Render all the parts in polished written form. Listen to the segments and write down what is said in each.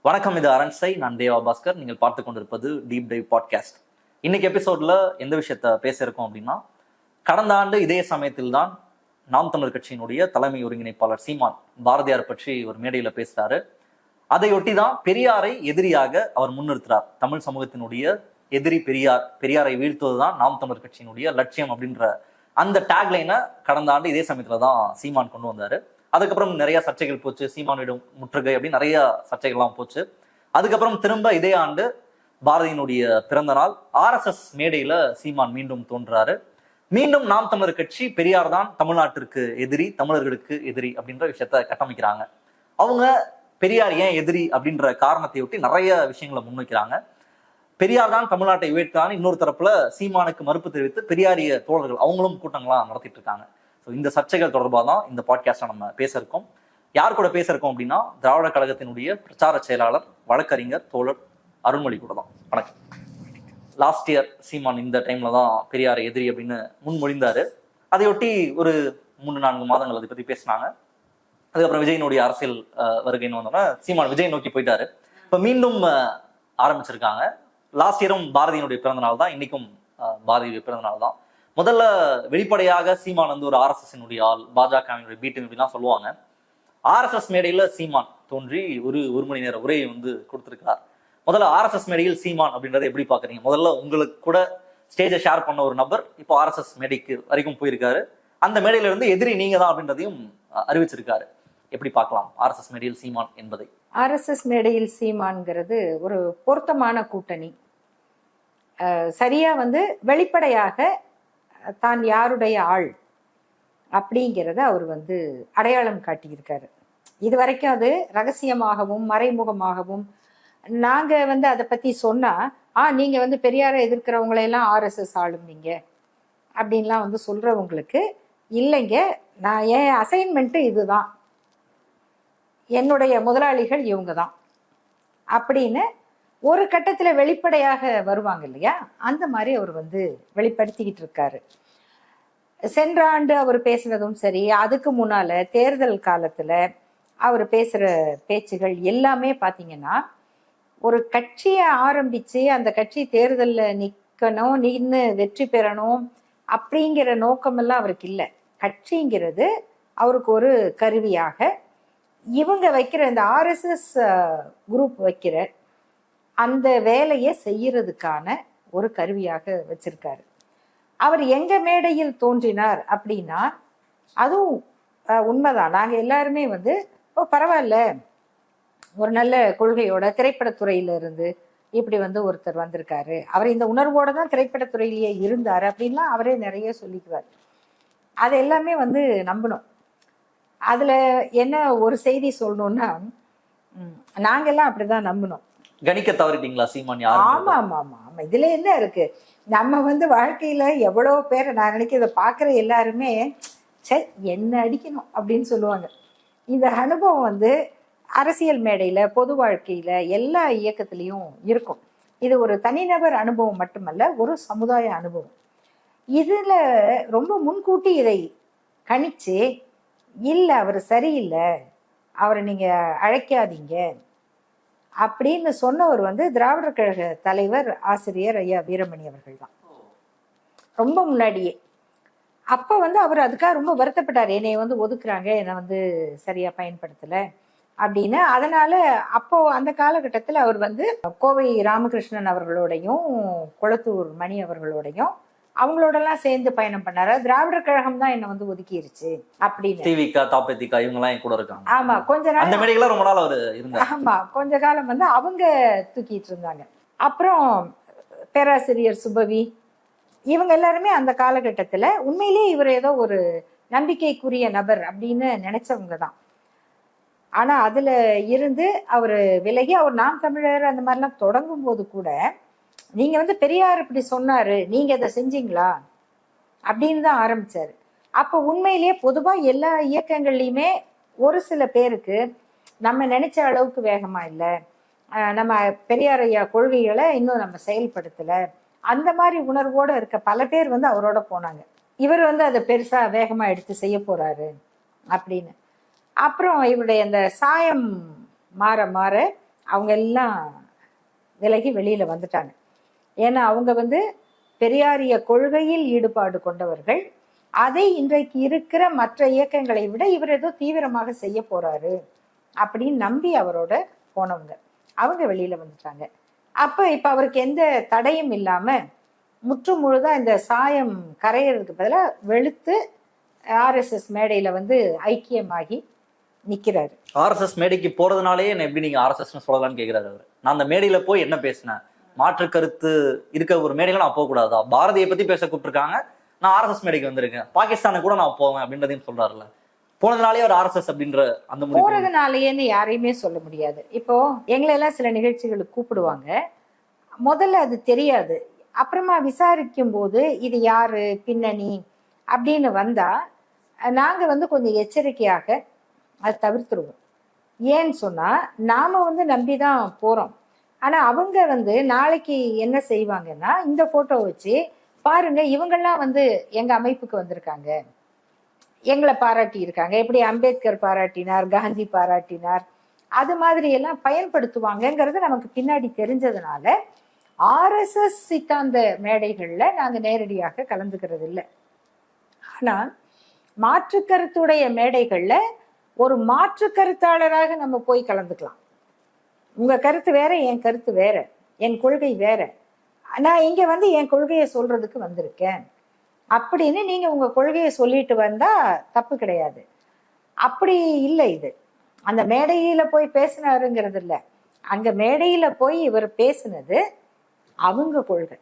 வணக்கம், இது அரண்சை. நான் தேவா பாஸ்கர். நீங்கள் பார்த்து கொண்டிருப்பது டீப் டைவ் பாட்காஸ்ட். இன்னைக்கு எபிசோட்ல எந்த விஷயத்த பேச இருக்கோம் அப்படின்னா, கடந்த ஆண்டு இதே சமயத்தில் தான் நாம் தமிழர் கட்சியினுடைய தலைமை ஒருங்கிணைப்பாளர் சீமான் பாரதியார் பற்றி ஒரு மேடையில பேசுறாரு. அதையொட்டி தான் பெரியாரை எதிரியாக அவர் முன்னிறுத்துறார். தமிழ் சமூகத்தினுடைய எதிரி பெரியார், பெரியாரை வீழ்த்துவதுதான் நாம் தமிழர் கட்சியினுடைய லட்சியம் அப்படின்ற அந்த டேக்லைனை கடந்த ஆண்டு இதே சமயத்துல தான் சீமான் கொண்டு வந்தாரு. அதுக்கப்புறம் நிறைய சர்ச்சைகள் போச்சு. சீமானிடம் முற்றுகை அப்படின்னு நிறைய சர்ச்சைகள்லாம் போச்சு. அதுக்கப்புறம் திரும்ப இதே ஆண்டு பாரதியினுடைய பிறந்த நாள் RSS மேடையில சீமான் மீண்டும் தோன்றாரு. மீண்டும் நாம் தமிழர் கட்சி பெரியார் தான் தமிழ்நாட்டிற்கு எதிரி, தமிழர்களுக்கு எதிரி அப்படின்ற விஷயத்த கட்டமைக்கிறாங்க. அவங்க பெரியார் ஏன் எதிரி அப்படின்ற காரணத்தை ஒட்டி நிறைய விஷயங்களை முன்வைக்கிறாங்க. பெரியார் தான் தமிழ்நாட்டை உயர்த்தான்னு இன்னொரு தரப்புல சீமானுக்கு மறுப்பு தெரிவித்து பெரியாரிய தோழர்கள் அவங்களும் கூட்டங்கள்லாம் நடத்திட்டு இருக்காங்க. இந்த சர்ச்சைகள் தொடர்பாக தான் இந்த பாட்காஸ்டை நம்ம பேச இருக்கோம். யார் கூட பேச இருக்கோம் அப்படின்னா, திராவிட கழகத்தினுடைய பிரச்சார செயலாளர், வழக்கறிஞர் தோழர் அருண்மொழி கூட தான். வணக்கம். லாஸ்ட் இயர் சீமான் இந்த டைம்ல தான் பெரியார் எதிரி அப்படின்னு முன்மொழிந்தாரு. அதையொட்டி ஒரு 3-4 மாதங்கள் அதை பத்தி பேசினாங்க. அதுக்கப்புறம் விஜயனுடைய அரசியல் வருகைன்னு வந்தோம்னா சீமான் விஜய் நோக்கி போயிட்டாரு. இப்ப மீண்டும் ஆரம்பிச்சிருக்காங்க. லாஸ்ட் இயரும் பாரதியினுடைய பிறந்த நாள் தான், இன்னைக்கும் பாரதியுடைய பிறந்த நாள் தான். முதல்ல வெளிப்படையாக சீமான் வந்து ஒரு RSS ஆள், பாஜகவினுடைய பி டீம் இப்படிலாம் சொல்லுவாங்க. RSS மேடையில சீமான் தோன்றி ஒரு மணி நேர உரையை வந்து கொடுத்திருக்கார். முதல்ல RSS மேடையில் சீமான் அப்படின்றத எப்படி பாக்குறீங்க? முதல்ல உங்களுக்கு கூட ஸ்டேஜை ஷேர் பண்ண ஒரு நபர் இப்போ RSS மேடைக்கு வரைக்கும் போயிருக்காரு. அந்த மேடையில இருந்து எதிரி நீங்க தான் அப்படின்றதையும் அறிவிச்சிருக்காரு. எப்படி பார்க்கலாம் RSS மேடையில் சீமான் என்பதை? RSS மேடையில் சீமான்ங்கிறது ஒரு பொருத்தமான கூட்டணி. சரியா வந்து வெளிப்படையாக தான் யாருடைய ஆள் அப்படிங்கிறத அவர் வந்து அடையாளம் காட்டியிருக்காரு. இது வரைக்கும் அது ரகசியமாகவும் மறைமுகமாகவும் நாங்க வந்து அதை பத்தி சொன்னா நீங்க வந்து பெரியாரை எதிர்க்கிறவங்களையெல்லாம் RSS ஆளுங்க அப்படின்லாம் வந்து சொல்றவங்களுக்கு இல்லைங்க, நான் என் அசைன்மெண்ட்டு இதுதான், என்னுடைய முதலாளிகள் இவங்க தான் அப்படின்னு ஒரு கட்டத்துல வெளிப்படையாக வருவாங்க இல்லையா, அந்த மாதிரி அவர் வந்து வெளிப்படுத்திக்கிட்டு இருக்காரு. சென்ற ஆண்டு அவர் பேசுனதும் சரி, அதுக்கு முன்னால தேர்தல் காலத்துல அவர் பேசுற பேச்சுகள் எல்லாமே பாத்தீங்கன்னா, ஒரு கட்சியை ஆரம்பிச்சு அந்த கட்சி தேர்தல்ல நிக்கணும், நின்று வெற்றி பெறணும் அப்படிங்கிற நோக்கமெல்லாம் அவருக்கு இல்லை. கட்சிங்கிறது அவருக்கு ஒரு கருவியாக, இவங்க வைக்கிற இந்த RSS குரூப் வைக்கிற அந்த வேலையை செய்யறதுக்கான ஒரு கருவியாக வச்சிருக்காரு. அவர் எங்க மேடையில் தோன்றினார் அப்படின்னா, அதுவும் உண்மைதான். நாங்க எல்லாருமே வந்து பரவாயில்ல, ஒரு நல்ல கொள்கையோட திரைப்படத்துறையில இருந்து இப்படி வந்து ஒருத்தர் வந்திருக்காரு, அவர் இந்த உணர்வோட தான் திரைப்படத்துறையிலேயே இருந்தாரு அப்படின்லாம் அவரே நிறைய சொல்லிக்குவார். அது எல்லாமே வந்து நம்பணும். அதுல என்ன ஒரு செய்தி சொல்லணும்னா, நாங்கெல்லாம் அப்படிதான் நம்பணும். கணிக்க தவறிட்டீங்களா சீமான்? ஆமா ஆமா ஆமா ஆமா. இதுல என்ன இருக்கு, நம்ம வந்து வாழ்க்கையில எவ்வளவு பேரை நான் நினைக்கிறத பாக்குற எல்லாருமே சரி என்ன அடிக்கணும் அப்படின்னு சொல்லுவாங்க. இந்த அனுபவம் வந்து அரசியல் மேடையில, பொது வாழ்க்கையில, எல்லா இயக்கத்திலையும் இருக்கும். இது ஒரு தனிநபர் அனுபவம் மட்டுமல்ல, ஒரு சமுதாய அனுபவம். இதுல ரொம்ப முன்கூட்டி இதை கணிச்சு, இல்ல அவர் சரியில்லை, அவரை நீங்க அழைக்காதீங்க அப்படின்னு சொன்னவர் வந்து திராவிடர் கழக தலைவர் ஆசிரியர் ஐயா வீரமணி அவர்கள் தான். ரொம்ப முன்னாடியே. அப்ப வந்து அவர் அதுக்காக ரொம்ப வருத்தப்பட்டார். என்னைய வந்து ஒதுக்குறாங்க, என்னை வந்து சரியா பயன்படுத்தலை அப்படின்னு. அதனால அப்போ அந்த காலகட்டத்தில் அவர் வந்து கோவை ராமகிருஷ்ணன் அவர்களோடையும் கொளத்தூர் மணி அவர்களோடையும் அவங்களோடலாம் சேர்ந்து பயணம் பண்ணாரு. திராவிடர் கழகம் தான் என்ன வந்து ஒதுக்கிருச்சு அப்படின்னு. திவிக, தாபதிக இவங்கெல்லாம் கூட இருக்காங்க. ஆமா, கொஞ்ச நாள் அந்த மேடையில ரொம்ப நாள் அவர் இருந்தார். ஆமா, கொஞ்ச காலம் வந்து அவங்க தூக்கிட்டு இருந்தாங்க. அப்புறம் பேராசிரியர் சுபவி இவங்க எல்லாருமே அந்த காலகட்டத்துல உண்மையிலேயே இவர் ஏதோ ஒரு நம்பிக்கைக்குரிய நபர் அப்படின்னு நினைச்சவங்க தான். ஆனா அதுல இருந்து அவர் விலகி, அவர் நாம் தமிழர் அந்த மாதிரிலாம் தொடங்கும் போது கூட, நீங்க வந்து பெரியார் இப்படி சொன்னாரு, நீங்க அதை செஞ்சீங்களா அப்படின்னு தான் ஆரம்பிச்சாரு. அப்போ உண்மையிலேயே பொதுவா எல்லா இயக்கங்கள்லையுமே ஒரு சில பேருக்கு நம்ம நினைச்ச அளவுக்கு வேகமா இல்லை, நம்ம பெரியார் ஐயா கொள்கைகளை இன்னும் நம்ம செயல்படுத்தலை, அந்த மாதிரி உணர்வோடு இருக்க பல பேர் வந்து அவரோட போனாங்க. இவர் வந்து அதை பெருசா வேகமா எடுத்து செய்ய போறாரு அப்படின்னு. அப்புறம் இவருடைய அந்த சாயம் மாற மாற அவங்க எல்லாம் விலகி வெளியில வந்துட்டாங்க. ஏன்னா அவங்க வந்து பெரியாரிய கொள்கையில் ஈடுபாடு கொண்டவர்கள். அதை இன்றைக்கு இருக்கிற மற்ற இயக்கங்களை விட இவர் ஏதோ தீவிரமாக செய்ய போறாரு அப்படின்னு நம்பி அவரோட போனவங்க அவங்க வெளியில வந்துட்டாங்க. அப்ப இப்ப அவருக்கு எந்த தடையும் இல்லாம முற்று முழுதா இந்த சாயம் கரையிறதுக்கு பதிலாக வெளுத்து ஆர்எஸ்எஸ் மேடையில வந்து ஐக்கியமாகி நிக்கிறாரு. ஆர்எஸ்எஸ் மேடைக்கு போறதுனாலே என்ன எப்படி நீங்க ஆர்எஸ்எஸ் சொல்லலாம்னு கேக்குறாரு அவர். நான் அந்த மேடையில போய் என்ன பேசினேன், மாற்று கருத்து இருக்க ஒரு மேடையில நான் போக கூடாதா? பாரதியை பத்தி பேச கூப்பிட்டுருக்காங்க, நான் ஆர்எஸ்எஸ் மேடைக்கு வந்திருக்கேன், பாகிஸ்தானுக்கு கூட நான் போவேன் அப்படின்றதையும் சொல்றாருல்ல. போனதுனாலே ஒரு ஆர்எஸ்எஸ் அப்படின்ற அந்த போறதுனாலேன்னு யாரையுமே சொல்ல முடியாது. இப்போ எங்களை எல்லாம் சில நிகழ்ச்சிகளுக்கு கூப்பிடுவாங்க, முதல்ல அது தெரியாது, அப்புறமா விசாரிக்கும் போது இது யாரு பின்னணி அப்படின்னு வந்தா நாங்க வந்து கொஞ்சம் எச்சரிக்கையாக அதை தவிர்த்துருவோம். ஏன்னு சொன்னா நாம வந்து நம்பிதான் போறோம். ஆனா அவங்க வந்து நாளைக்கு என்ன செய்வாங்கன்னா இந்த போட்டோ வச்சு பாருங்க இவங்கெல்லாம் வந்து எங்க அமைப்புக்கு வந்திருக்காங்க, எங்களை பாராட்டி இருக்காங்க, எப்படி அம்பேத்கர் பாராட்டினார், காந்தி பாராட்டினார், அது மாதிரி எல்லாம் பயன்படுத்துவாங்கங்கிறது நமக்கு பின்னாடி தெரிஞ்சதுனால ஆர்எஸ்எஸ் சித்தாந்த மேடைகள்ல நாங்க நேரடியாக கலந்துக்கிறது இல்லை. ஆனால் மாற்று கருத்துடைய மேடைகள்ல ஒரு மாற்று கருத்தாளராக நம்ம போய் கலந்துக்கலாம். உங்க கருத்து வேற, என் கருத்து வேற, என் கொள்கை வேற, நான் இங்க வந்து என் கொள்கையை சொல்றதுக்கு வந்திருக்கேன் அப்படின்னு நீங்க உங்க கொள்கையை சொல்லிட்டு வந்தா தப்பு கிடையாது. அப்படி இல்லை, இது அந்த மேடையில போய் பேசினாருங்கிறது இல்லை. அங்க மேடையில போய் இவர் பேசினது அவங்க கொள்கை,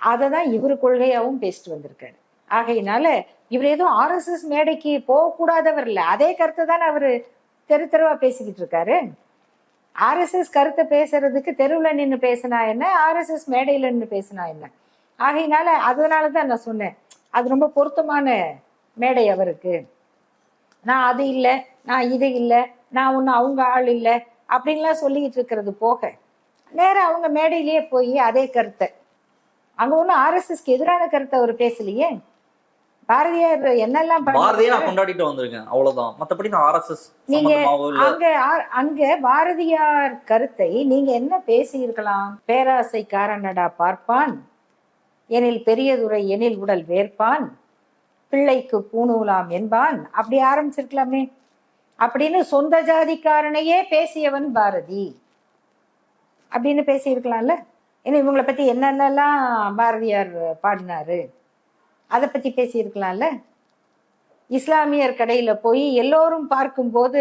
அதை தான் இவர் கொள்கையாவும் பேசிட்டு வந்திருக்காரு. ஆகையினால இவர் ஏதோ ஆர்எஸ்எஸ் மேடைக்கு போகக்கூடாதவர் இல்லை, அதே கருத்தை தானே அவரு தெரு தெருவா பேசிக்கிட்டு இருக்காரு. ஆர்எஸ்எஸ் கருத்தை பேசுறதுக்கு தெருவில் நின்று பேசினா என்ன, ஆர்எஸ்எஸ் மேடையில நின்று பேசினா என்ன? ஆகையினால அதனாலதான் நான் சொன்னேன் அது ரொம்ப பொருத்தமான மேடை அவருக்கு. நான் அது இல்லை, நான் இது இல்லை, நான் ஒன்றும் அவங்க ஆள் இல்லை அப்படின்லாம் சொல்லிக்கிட்டு இருக்கிறது போக நேரம் அவங்க மேடையிலேயே போய் அதே கருத்தை, அங்க ஒன்றும் ஆர்எஸ்எஸ்க்கு எதிரான கருத்தை அவர் பேசலையே. பாரதியார் என்னெல்லாம் கொண்டாடிட்டு வந்திருக்கேன் அவ்வளவுதான், மத்தபடி நான் ஆர்எஸ்எஸ் நீங்க அங்க பாரதியார் கருத்தை நீங்க என்ன பேசி இருக்கலாம்? பேராசைக்காரனடா பார்ப்பான், எனில் பெரியதுரை எனில் உடல் வேர்ப்பான், பிள்ளைக்கு பூணூலாம் என்பான், அப்படி ஆரம்பிச்சிருக்கலாமே. அப்படின்னு சொந்த ஜாதிக்காரனையே பேசியவன் பாரதி அப்படின்னு பேசி இருக்கலாம்ல. ஏன்னா இவங்களை பத்தி என்னென்னலாம் பாரதியார் பாடினாரு அதை பத்தி பேசி இருக்கலாம்ல. இஸ்லாமியர் கடையில போய் எல்லோரும் பார்க்கும்போது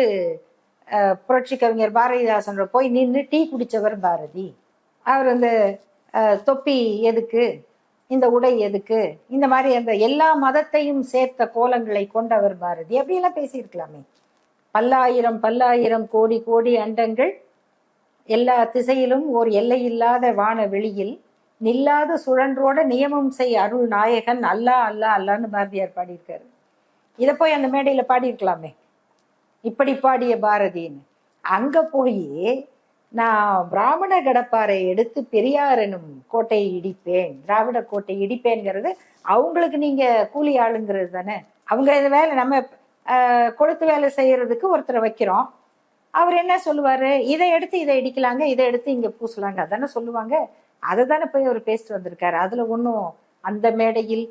புரட்சி கவிஞர் பாரதிதாசன் போய் நின்று டீ குடிச்சவர் பாரதி. அவர் அந்த தொப்பி எதுக்கு, இந்த உடை எதுக்கு, இந்த மாதிரி அந்த எல்லா மதத்தையும் சேர்த்த கோலங்களை கொண்டவர் பாரதி அப்படியெல்லாம் பேசியிருக்கலாமே. பல்லாயிரம் பல்லாயிரம் கோடி கோடி அண்டங்கள் எல்லா திசையிலும் ஓர் எல்லையில்லாத வான வெளியில் நில்லாத சுழன்றோட நியமம் செய் அருள் நாயகன் அல்லா அல்லா அல்லான்னு பாரதியார் பாடியிருக்காரு. இதை போய் அந்த மேடையில பாடியிருக்கலாமே, இப்படி பாடிய பாரதின்னு. அங்க போய் நான் பிராமண கடப்பாறை எடுத்து பெரியார் எனும் கோட்டையை இடிப்பேன், திராவிட கோட்டை இடிப்பேன்ங்கிறது அவங்களுக்கு நீங்க கூலி ஆளுங்கிறது தானே. அவங்க இந்த வேலை நம்ம கொளுத்து வேலை செய்யறதுக்கு ஒருத்தரை வைக்கிறோம், அவர் என்ன சொல்லுவாரு, இதை எடுத்து இதை இடிக்கலாங்க, இதை எடுத்து இங்க பூசலாங்க, அதானே சொல்லுவாங்க. அதை தானே போய் அவர் பேசிட்டு வந்திருக்காரு. அதுல ஒன்றும் அந்த மேடையில்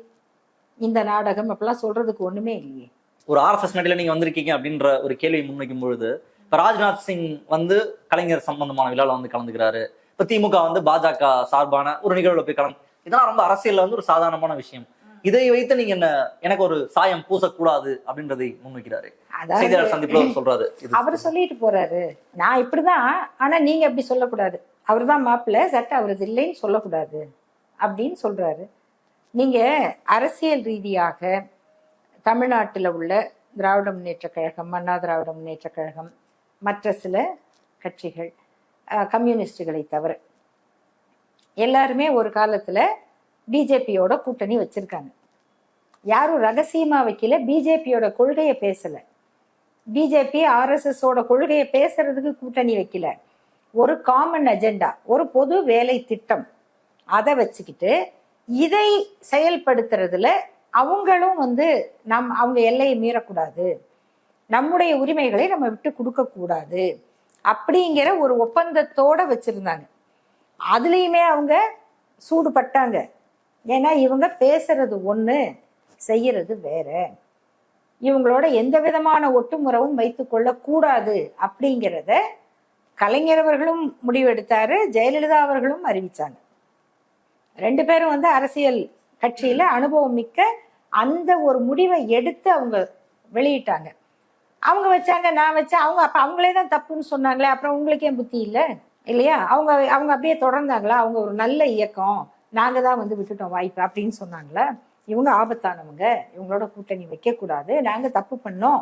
இந்த நாடகம் அப்படிலாம் சொல்றதுக்கு ஒண்ணுமே இல்லையே. ஒரு ஆர்எஸ்எஸ் மேடையில நீங்க வந்திருக்கீங்க அப்படின்ற ஒரு கேள்வி முன்வைக்கும் பொழுது இப்ப ராஜ்நாத் சிங் வந்து கலைஞர் சம்பந்தமான விழாவில் வந்து கலந்துக்கிறாரு, இப்ப திமுக வந்து பாஜக சார்பான ஒரு நிகழ்வுல போய் இதெல்லாம் ரொம்ப அரசியல்ல வந்து ஒரு சாதாரணமான விஷயம். இதை வைத்து நீங்க என்ன எனக்கு ஒரு சாயம் பூசக்கூடாது அப்படின்றதை முன்வைக்கிறாரு. செய்தியாளர் சந்திப்புல சொல்றாரு, அவர் சொல்லிட்டு போறாரு நான் இப்படிதான், ஆனா நீங்க அப்படி சொல்லக்கூடாது, அவர் தான் மாப்பிள்ளை, சட்டை அவரது இல்லைன்னு சொல்லக்கூடாது அப்படின்னு சொல்றாரு. நீங்க அரசியல் ரீதியாக தமிழ்நாட்டில் உள்ள திராவிட முன்னேற்ற கழகம், அண்ணா திராவிட முன்னேற்ற கழகம், மற்ற சில கட்சிகள், கம்யூனிஸ்டுகளை தவிர எல்லாருமே ஒரு காலத்துல பிஜேபியோட கூட்டணி வச்சிருக்காங்க. யாரும் ரகசியமா வைக்கல, பிஜேபியோட கொள்கையை பேசல, பிஜேபி ஆர்எஸ்எஸோட கொள்கையை பேசுறதுக்கு கூட்டணி வைக்கல. ஒரு காமன் அஜெண்டா, ஒரு பொது வேலை திட்டம், அதை வச்சுக்கிட்டு இதை செயல்படுத்துறதுல அவங்களும் வந்து அவங்க எல்லையை மீறக்கூடாது, நம்முடைய உரிமைகளை நம்ம விட்டு கொடுக்க கூடாது அப்படிங்கிற ஒரு ஒப்பந்தத்தோட வச்சிருந்தாங்க. அதுலேயுமே அவங்க சூடுபட்டாங்க. ஏன்னா இவங்க பேசுறது ஒண்ணு, செய்யறது வேற. இவங்களோட எந்த விதமான ஒட்டுமுறவும் வைத்துக்கொள்ள கூடாது அப்படிங்கிறத கலைஞர் அவர்களும் முடிவெடுத்தாரு, ஜெயலலிதா அவர்களும் அறிவிச்சாங்க. 2 பேரும் அரசியல் கட்சியில அனுபவம் மிக்க அந்த ஒரு முடிவை எடுத்து அவங்க வெளியிட்டாங்க. அவங்க வச்சாங்க, நான் வச்சேன். அவங்க அப்ப அவங்களே தான் தப்புன்னு சொன்னாங்களே, அப்புறம் உங்களுக்கு ஏன் புத்தி இல்லை இல்லையா? அவங்க அவங்க அப்படியே தொடர்ந்தாங்களா? அவங்க ஒரு நல்ல இயக்கம், நாங்க தான் விட்டுட்டோம் வாய்ப்பு அப்படின்னு சொன்னாங்களா? இவங்க ஆபத்தானவங்க, இவங்களோட கூட்டணி வைக்க கூடாது, நாங்க தப்பு பண்ணோம்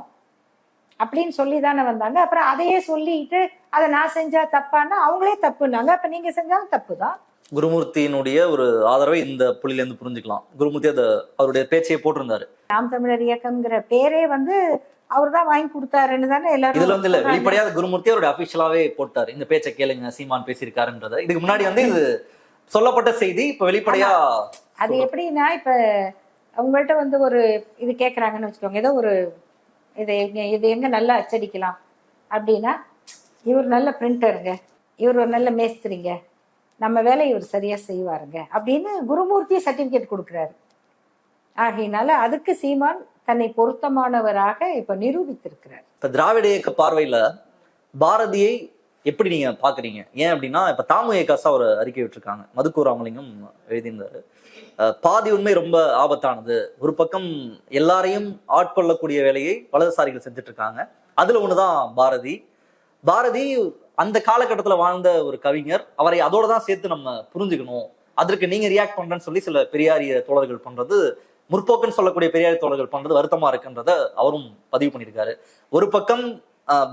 அப்படின்னு சொல்லி தானே வந்தாங்க. அப்புறம் அதையே சொல்லிட்டு அதை நான் செஞ்சா தப்பான்னா அவங்களே தப்புனாங்க. அப்ப நீங்க செஞ்சாலும் தப்பு தான். குருமூர்த்தியினுடைய ஒரு ஆதரவை இந்த புள்ளியில இருந்து புரிஞ்சுக்கலாம். குருமூர்த்தி அவருடைய பேச்சையே போட்டிருந்தாரு. நாம் தமிழர் இயக்கம்ங்கிற பேரே அவர் தான் வாங்கி கொடுத்தாருன்னு தானே எல்லாரும். இதுல இல்ல வெளிப்படையாக குருமூர்த்தி அவருடைய அபிஷியலாவே போட்டாரு, இந்த பேச்சை கேளுங்க சீமான் பேசியிருக்காருன்றத. இதுக்கு முன்னாடி இது சொல்லப்பட்ட செய்தி, இப்ப வெளிப்படையா. அது எப்படின்னா, இப்ப உங்கள்கிட்ட ஒரு இது கேட்கறாங்கன்னு வச்சுக்கோங்க, ஏதோ ஒரு இது எங்க நல்லா அச்சடிக்கலாம் அப்படின்னா, இவர் நல்ல பிரிண்டருங்க, இவர் ஒரு நல்ல மேஸ்திரிங்க, நம்ம வேலையை இவர் சரியா செய்வாருங்க அப்படின்னு குருமூர்த்தி சர்டிபிகேட் கொடுக்குறாரு. ஆகையினால அதுக்கு சீமான் தன்னை பொருத்தமானவராக இப்ப நிரூபித்திருக்கிறார். இப்ப திராவிட இயக்க பார்வையில பாரதியை எப்படி நீங்க பாக்குறீங்க? ஏன் அப்படின்னா, இப்ப தாமுகாசா ஒரு அறிக்கை விட்டுருக்காங்க, மதுக்கூ ராமலிங்கம் எழுதியிருந்தாரு. பாதி உண்மை ரொம்ப ஆபத்தானது, ஒரு பக்கம் எல்லாரையும் ஆட்கொள்ளக்கூடிய வேலையை வலதுசாரிகள் செஞ்சுட்டு இருக்காங்க, அதுல ஒண்ணுதான் பாரதி. பாரதி அந்த காலகட்டத்துல வாழ்ந்த ஒரு கவிஞர், அவரை அதோட தான் சேர்த்து நம்ம புரிஞ்சுக்கணும். அதற்கு நீங்க ரியாக்ட் பண்றேன்னு சொல்லி சில பெரியாரிய தோழர்கள் பண்றது, முற்போக்குன்னு சொல்லக்கூடிய பெரியாரி தோழர்கள் பண்றது வருத்தமா இருக்குன்றத அவரும் பதிவு பண்ணியிருக்காரு. ஒரு பக்கம்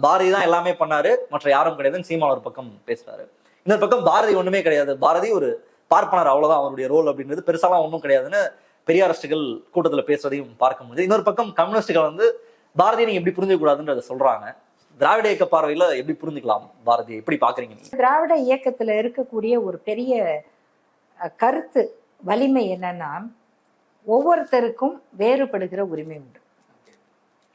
பாரதி தான் எல்லாமே பண்ணாரு, மற்ற யாரும் கிடையாதுன்னு சீமான் ஒரு பக்கம் பேசுறாரு. இன்னொரு பக்கம் பாரதி ஒண்ணுமே கிடையாது, பாரதி ஒரு பார்ப்பனர், அவ்வளவுதான் அவருடைய ரோல் அப்படின்றது, பெருசாலாம் ஒன்றும் கிடையாதுன்னு பெரியாரிஸ்டுகள் கூட்டத்துல பேசுறதையும் பார்க்க முடியுது. இன்னொரு பக்கம் கம்யூனிஸ்டுகள் பாரதியை நீங்க எப்படி புரிஞ்சுக்க கூடாதுன்றத சொல்றாங்க. திராவிட இயக்க பார்வையில எப்படி புரிஞ்சுக்கலாம் பாரதியை, எப்படி பாக்குறீங்க நீங்க? திராவிட இயக்கத்துல இருக்கக்கூடிய ஒரு பெரிய கருத்து வலிமை என்னன்னா, ஒவ்வொருத்தருக்கும் வேறுபடுகிற உரிமை உண்டு.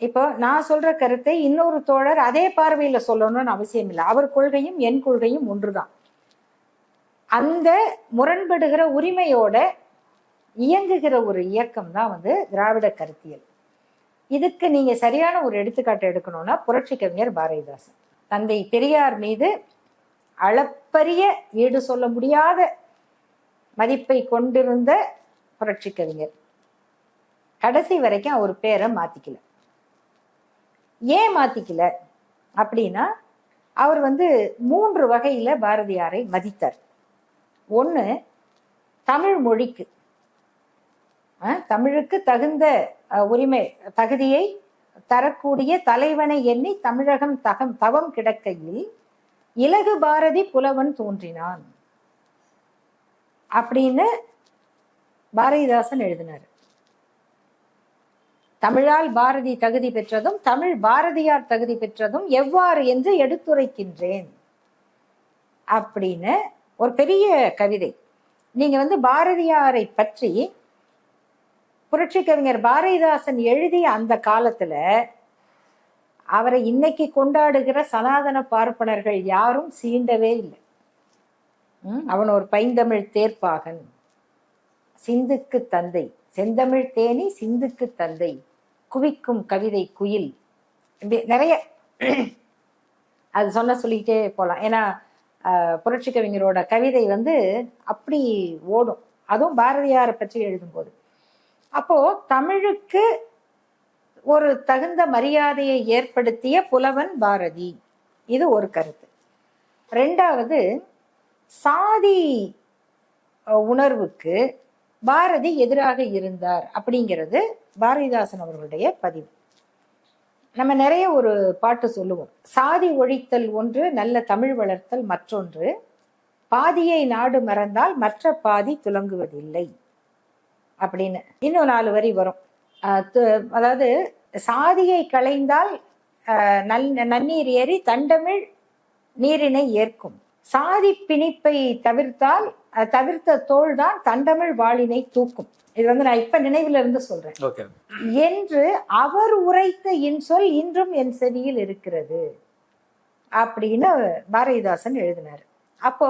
இப்போ நான் சொல்ற கருத்தை இன்னொரு தோழர் அதே பார்வையில சொல்லணும்னு அவசியம் இல்லை. அவர் கொள்கையும் என் கொள்கையும் ஒன்றுதான். அந்த முரண்படுகிற உரிமையோட இயங்குகிற ஒரு இயக்கம் தான் திராவிட கருத்தியல். இதுக்கு நீங்க சரியான ஒரு எடுத்துக்காட்டு எடுக்கணும்னா, புரட்சி கவிஞர் பாரதிதாசன் தந்தை பெரியார் மீது அளப்பரிய ஈடு சொல்ல முடியாத மதிப்பை கொண்டிருந்த புரட்சி கவிஞர் கடைசி வரைக்கும் அவர் பேரை மாத்திக்கல. ஏன் மாத்திக்கல அப்படின்னா, அவர் 3 வகையில பாரதியாரை மதித்தார். ஒண்ணு, தமிழ் மொழிக்கு, தமிழுக்கு தகுந்த உரிமை தகுதியை தரக்கூடிய தலைவனை எண்ணி தமிழகம் தவம் கிடக்கையில் இலகு பாரதி புலவன் தோன்றினான் அப்படின்னு பாரதிதாசன் எழுதினார். தமிழால் பாரதி தகுதி பெற்றதும் தமிழ் பாரதியார் தகுதி பெற்றதும் எவ்வாறு என்று எடுத்துரைக்கின்றேன் அப்படின்னு ஒரு பெரிய கவிதை. நீங்க பாரதியாரை பற்றி புரட்சி கவிஞர் பாரதிதாசன் எழுதிய அந்த காலத்துல அவரை இன்னைக்கு கொண்டாடுகிற சனாதன பார்ப்பனர்கள் யாரும் சீண்டவே இல்லை. அவன் ஒரு பைந்தமிழ் தேர்ப்பாகன், சிந்துக்கு தந்தை, செந்தமிழ் தேனி சிந்துக்கு தந்தை, குவிக்கும் கவிதை குயில், இப்படி நிறைய அது சொல்லிக்கிட்டே போகலாம். ஏன்னா புரட்சி கவிஞரோட கவிதை அப்படி ஓடும், அதுவும் பாரதியாரை பற்றி எழுதும்போது. அப்போ தமிழுக்கு ஒரு தகுந்த மரியாதையை ஏற்படுத்திய புலவன் பாரதி, இது ஒரு கருத்து. 2வது, சாதி உணர்வுக்கு பாரதி எதிராக இருந்தார் அப்படிங்கிறது பாரதிதாசன் அவர்களுடைய பதிவு. நம்ம நிறைய ஒரு பாட்டு சொல்லுவோம், சாதி ஒழித்தல் ஒன்று, நல்ல தமிழ் வளர்த்தல் மற்றொன்று, பாதியை நாடு மறந்தால் மற்ற பாதி துலங்குவதில்லை அப்படின்னு இன்னும் 4 வரி வரும். அதாவது சாதியை களைந்தால் நன்னீர் ஏறி தண்டமிழ் நீரினை ஏற்கும், சாதி பிணிப்பை தவிர்த்தால் தவிர்த்த தோல் தான் தண்டமிழ் வாளினை தூக்கும். இது நான் இப்ப நினைவுல இருந்து சொல்றேன் என்று அவர் உரைத்த இன்சொல் இன்றும் என் செவியில் இருக்கிறது அப்படின்னு பாரதிதாசன் எழுதினாரு. அப்போ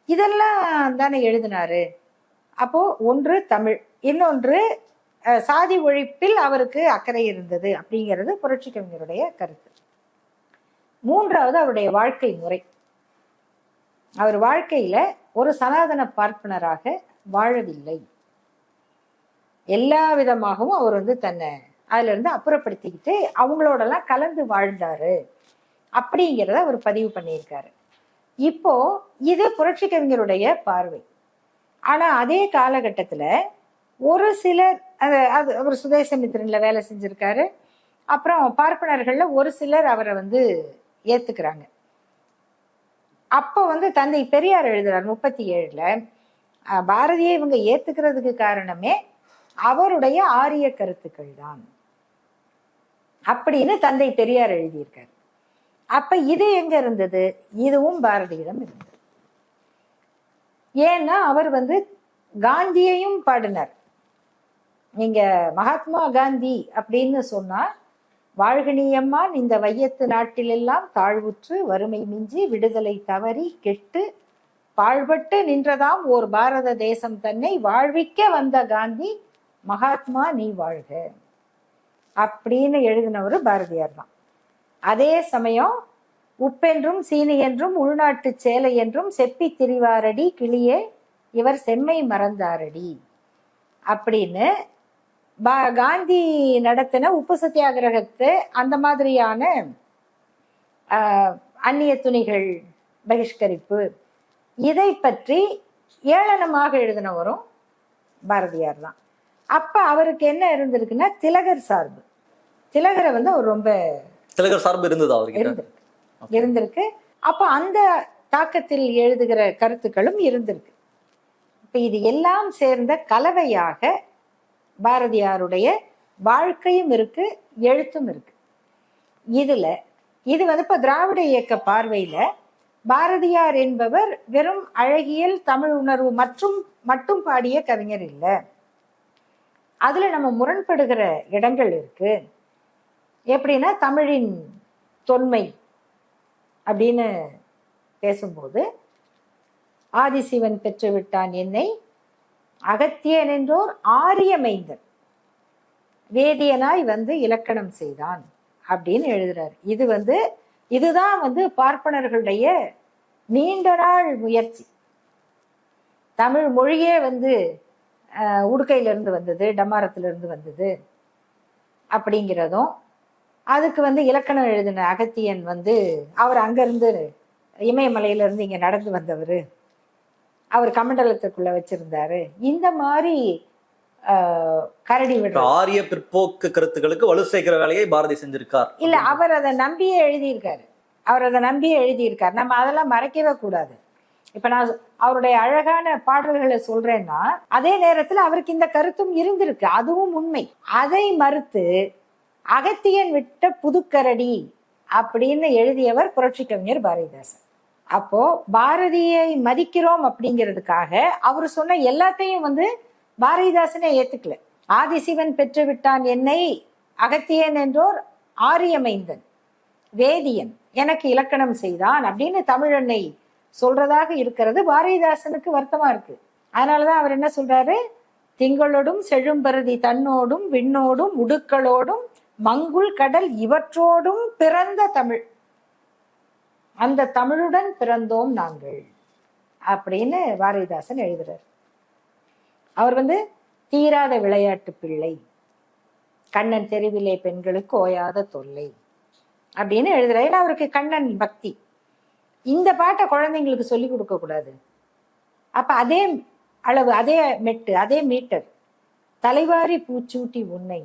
இதெல்லாம் தானே எழுதினாரு. அப்போ ஒன்று தமிழ், இன்னொன்று சாதி ஒழிப்பில் அவருக்கு அக்கறை இருந்தது அப்படிங்கிறது புரட்சி கவிஞருடைய கருத்து. மூன்றாவது அவருடைய வாழ்க்கை முறை. அவர் வாழ்க்கையில ஒரு சனாதன பார்ப்பனராக வாழவில்லை. எல்லா விதமாகவும் அவர் தன்னை அதுல இருந்து அப்புறப்படுத்திக்கிட்டு அவங்களோடலாம் கலந்து வாழ்ந்தாரு அப்படிங்கிறத அவர் பதிவு பண்ணியிருக்காரு. இப்போ இது புரட்சி கவிஞருடைய பார்வை. ஆனா அதே காலகட்டத்துல ஒரு சிலர் அது அவர் சுதேசமித்திரன்ல வேலை செஞ்சிருக்காரு. அப்புறம் பார்ப்பனர்கள்ல ஒரு சிலர் அவரை ஏத்துக்கிறாங்க. அப்ப தந்தை பெரியார் எழுதுறார் 37ல, பாரதியை இவங்க ஏத்துக்கிறதுக்கு காரணமே அவருடைய ஆரிய கருத்துக்கள் தான் அப்படின்னு தந்தை பெரியார் எழுதியிருக்காரு. அப்ப இது எங்க இருந்தது? இதுவும் பாரதியிடம் இருந்தது. ஏன்னா அவர் காந்தியையும் பாடினார். நீங்க மகாத்மா காந்தி அப்படின்னு சொன்னா, வாழ்கணியம்மான் இந்த வையத்து நாட்டிலெல்லாம் தாழ்வுற்று வறுமை மிஞ்சி விடுதலை தவறி கெட்டு பாழ்பட்டு நின்றதாம் ஓர் பாரத தேசம் தன்னை வாழ்விக்க வந்த காந்தி மகாத்மா நீ வாழ்க அப்படின்னு எழுதினவர் பாரதியார் தான். அதே சமயம் உப்பென்றும் சீனி என்றும் உள்நாட்டு சேலை என்றும் செப்பி திரிவாரடி கிளியே இவர் செம்மை மறந்தாரடி அப்படின்னு காந்தி நடத்தின உப்பு சத்தியாகிரகத்தை, அந்த மாதிரியான அந்நிய துணிகள் பகிஷ்கரிப்பு, இதை பற்றி ஏளனமாக எழுதினவரும் பாரதியார் தான். அப்ப அவருக்கு என்ன இருந்திருக்குன்னா திலகர் சார்பு. திலகரை அவர் ரொம்ப திலகர் சார்பு இருந்தது அவருக்கு இருந்திருக்கு. அப்ப அந்த தாக்கத்தில் எழுதுகிற கருத்துக்களும் இருந்திருக்கு. இப்ப இது எல்லாம் சேர்ந்த கலவையாக பாரதியாருடைய வாழ்க்கையும் இருக்கு, எழுத்தும் இருக்கு. இதுல இது இப்ப திராவிட இயக்க பார்வையில பாரதியார் என்பவர் வெறும் அழகியல் தமிழ் உணர்வு மட்டும் பாடிய கவிஞர் இல்லை. அதுல நம்ம முரண்படுகிற இடங்கள் இருக்கு. எப்படின்னா, தமிழின் தொன்மை அப்படின்னு பேசும்போது ஆதிசிவன் பெற்று விட்டான் என்னை அகத்தியன் என்றோர் ஆரிய மைந்தன் வேதியனாய் இலக்கணம் செய்தான் அப்படின்னு எழுதுறாரு. இதுதான் பார்ப்பனர்களுடைய நீண்ட நாள் முயற்சி. தமிழ் மொழியே உடுக்கையிலிருந்து வந்தது, டமாரத்திலிருந்து வந்தது அப்படிங்கிறதும், அதுக்கு இலக்கணம் எழுதின அகத்தியன் அவர் அங்கிருந்து இமயமலையிலிருந்து இங்க நடந்து வந்தவர், அவர் கமண்டலத்துக்குள்ள வச்சிருந்தாரு. இந்த மாதிரி கரடி விட ஆரிய பிற்போக்கு கருத்துக்களுக்கு வலு சேர்க்கிற வேலையை பாரதி செஞ்சிருக்கார். இல்ல, அவர் அதை நம்பியே எழுதியிருக்காரு. நம்ம அதெல்லாம் மறைக்கவே கூடாது. இப்ப நான் அவருடைய அழகான பாடல்களை சொல்றேன்னா, அதே நேரத்துல அவருக்கு இந்த கருத்தும் இருந்திருக்கு, அதுவும் உண்மை. அதை மறுத்து அகத்தியன் விட்ட புதுக்கரடி அப்படின்னு எழுதியவர் புரட்சி கவிஞர் பாரதிதாசன். அப்போ பாரதியை மதிக்கிறோம் அப்படிங்கிறதுக்காக அவர் சொன்ன எல்லாத்தையும் பாரதிதாசனே ஏத்துக்கல. ஆதிசிவன் பெற்று விட்டான் என்னை அகத்தியன் என்றோர் ஆரியமைந்தன் வேதியன் எனக்கு இலக்கணம் செய்தான் அப்படின்னு தமிழன்னை சொல்றதாக இருக்கிறது பாரதிதாசனுக்கு வருத்தமா இருக்கு. அதனாலதான் அவர் என்ன சொல்றாரு, திங்களோடும் செழும்பருதி தன்னோடும் விண்ணோடும் உடுக்களோடும் மங்குள் கடல் இவற்றோடும் பிறந்த தமிழ், அந்த தமிழுடன் பிறந்தோம் நாங்கள் அப்படின்னு பாரதிதாசன் எழுதுறார். அவர் தீராத விளையாட்டு பிள்ளை, கண்ணன் தெருவிலே பெண்களுக்கு ஓயாத தொல்லை அப்படின்னு எழுதுறாரு. ஏன்னா அவருக்கு கண்ணன் பக்தி. இந்த பாட்டை குழந்தைங்களுக்கு சொல்லி கொடுக்க கூடாது. அப்ப அதே அளவு, அதே மெட்டு, அதே மீட்டர், தலைவாரி பூச்சூட்டி உன்னை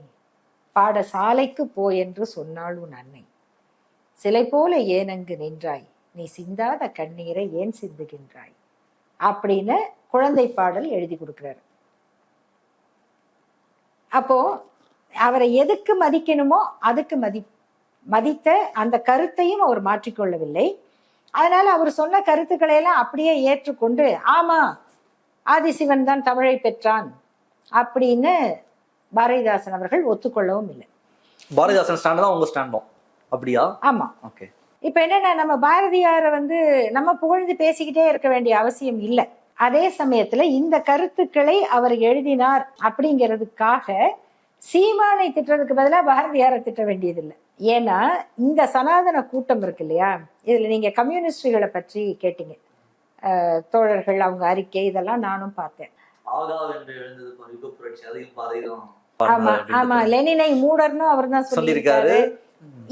பாடசாலைக்கு போ என்று சொன்னாள் உன் அன்னை, சிலை போல ஏனங்கு நின்றாய் நீ சிந்தாத கண்ணீரை ஏன் சிந்துகின்றாய் அப்படின்னு குழந்தை பாடல் எழுதி கொடுக்கிறார். அப்போ அவரை எதுக்கு மதிக்கணுமோ அதுக்கு மதித்த அந்த கருத்தையும் அவர் மாற்றிக்கொள்ளவில்லை. அதனால அவர் சொன்ன கருத்துக்களை எல்லாம் அப்படியே ஏற்றுக்கொண்டு ஆமா ஆதிசிவன் தான் தமிழை பெற்றான் அப்படின்னு பாரதிதாசன் அவர்கள் ஒத்துக்கொள்ளவும் இல்லை. பாரதிதாசன் ஸ்டாண்ட் தான் உங்க ஸ்டாண்டும் அப்படியா? ஆமா. ஓகே. இப்ப என்னன்னா, நம்ம பாரதியாரை வந்து நம்ம புகழ்ந்து பேசிக்கிட்டே இருக்க வேண்டிய அவசியம் இல்லை. அதே சமயத்துல இந்த கருத்துக்களை அவர் எழுதினார் அப்படிங்கிறதுக்காக சீமானை திட்டுறதுக்கு பதிலா பாரதியாரை திட்ட வேண்டியதில்லை. ஏன்னா இந்த சனாதன கூட்டம் இருக்கு இல்லையா, இதுல நீங்க கம்யூனிஸ்டுகளை பற்றி கேட்டீங்க, தோழர்கள் அவங்க அறிக்கை இதெல்லாம் நானும் பார்த்தேன். ஆமா ஆமா, லெனினை மூடர்னு அவர் தான் சொல்லியிருக்காரு.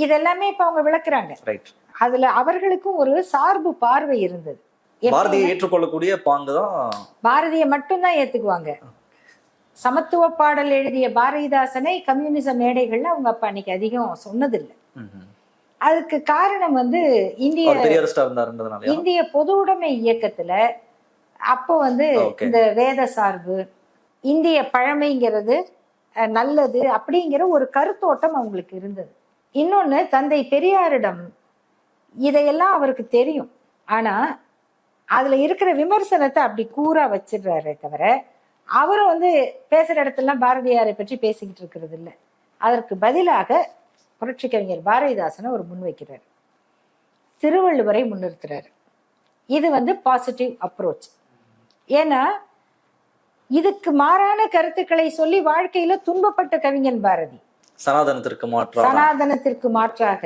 இதெல்லாமே இப்ப அவங்க விளக்குறாங்க. அதுல அவர்களுக்கும் ஒரு சார்பு பார்வை இருந்தது. பாரதியை ஏற்றுக்கொள்ளக்கூடிய பாங்குதான், பாரதியை மட்டும்தான் ஏத்துக்குவாங்க. சமத்துவ பாடல் எழுதிய பாரதிதாசனை கம்யூனிச மேடைகள்ல அவங்க அப்ப அன்னைக்கு அதிகம் சொன்னதில்லை. அதுக்கு காரணம் வந்து இந்திய பொது உடைமை இயக்கத்துல அப்போ வந்து இந்த வேத சார்பு, இந்திய பழமைங்கிறது நல்லது அப்படிங்கிற ஒரு கருத்தோட்டம் அவங்களுக்கு இருந்தது. இன்னொன்னு, தந்தை பெரியாரிடம் இதையெல்லாம் அவருக்கு தெரியும். ஆனா அதுல இருக்கிற விமர்சனத்தை அப்படி கூறா வச்சிடுறாரே தவிர, அவரும் வந்து பேசுற இடத்துலாம் பாரதியாரை பற்றி பேசிக்கிட்டு இருக்கிறது இல்லை. அதற்கு பதிலாக புரட்சி கவிஞர் பாரதிதாசனை ஒரு முன்வைக்கிறார், திருவள்ளுவரை முன்னிறுத்துறாரு. இது வந்து பாசிட்டிவ் அப்ரோச். ஏன்னா இதுக்கு மாறான கருத்துக்களை சொல்லி வாழ்க்கையில துன்பப்பட்ட கவிஞன் பாரதி. சனாதனத்திற்கு மாற்றாக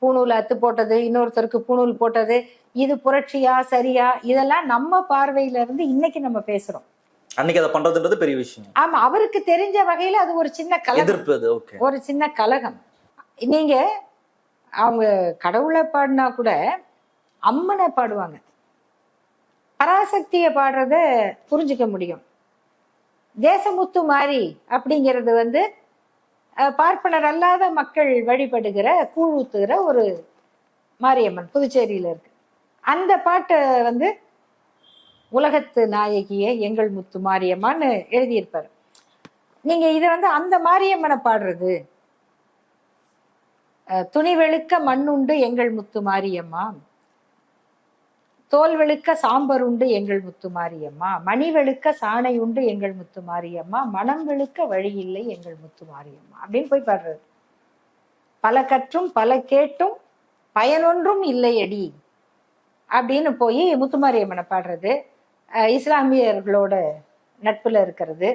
பூணூல் அத்து போட்டது, இன்னொருத்தருக்கு பூணூல் போட்டது, இது புரட்சியா சரியா, இதெல்லாம் நம்ம பார்வையில இருந்து இன்னைக்கு நம்ம பேசுறோம். அன்னைக்கு அதை பண்றதுன்றது பெரிய விஷயம். ஆமா, அவருக்கு தெரிஞ்ச வகையில அது ஒரு சின்ன கலகம், ஒரு சின்ன கலகம். நீங்க அவங்க கடவுளை பாடினா கூட அம்மனை பாடுவாங்க, பராசக்தியை பாடுறத புரிஞ்சுக்க முடியும். தேசமுத்து மாறி அப்படிங்கிறது வந்து பார்ப்பனர் அல்லாத மக்கள் வழிபடுகிற கூழூத்துகிற ஒரு மாரியம்மன் புதுச்சேரியில இருக்கு. அந்த பாட்டை வந்து உலகத்து நாயகியே எங்கள் முத்து மாரியம்மான்னு எழுதியிருப்பாரு. நீங்க இதை வந்து அந்த மாரியம்மனை பாடுறது, துணி வெளுக்க மண்ணுண்டு எங்கள் முத்து மாரியம்மா, தோல் வெளுக்க சாம்பர் உண்டு எங்கள் முத்து மாரியம்மா, மணி வெளுக்க சாணை உண்டு எங்கள் முத்து மாரியம்மா, மனம் வெளுக்க வழி இல்லை எங்கள் முத்து மாரியம்மா அப்படின்னு போய் பாடுறது. பல கற்றும் பல கேட்டும் பயனொன்றும் இல்லை அடி அப்படின்னு போய் முத்துமாரியம்மனை பாடுறது, இஸ்லாமியர்களோட நட்புல இருக்கிறது,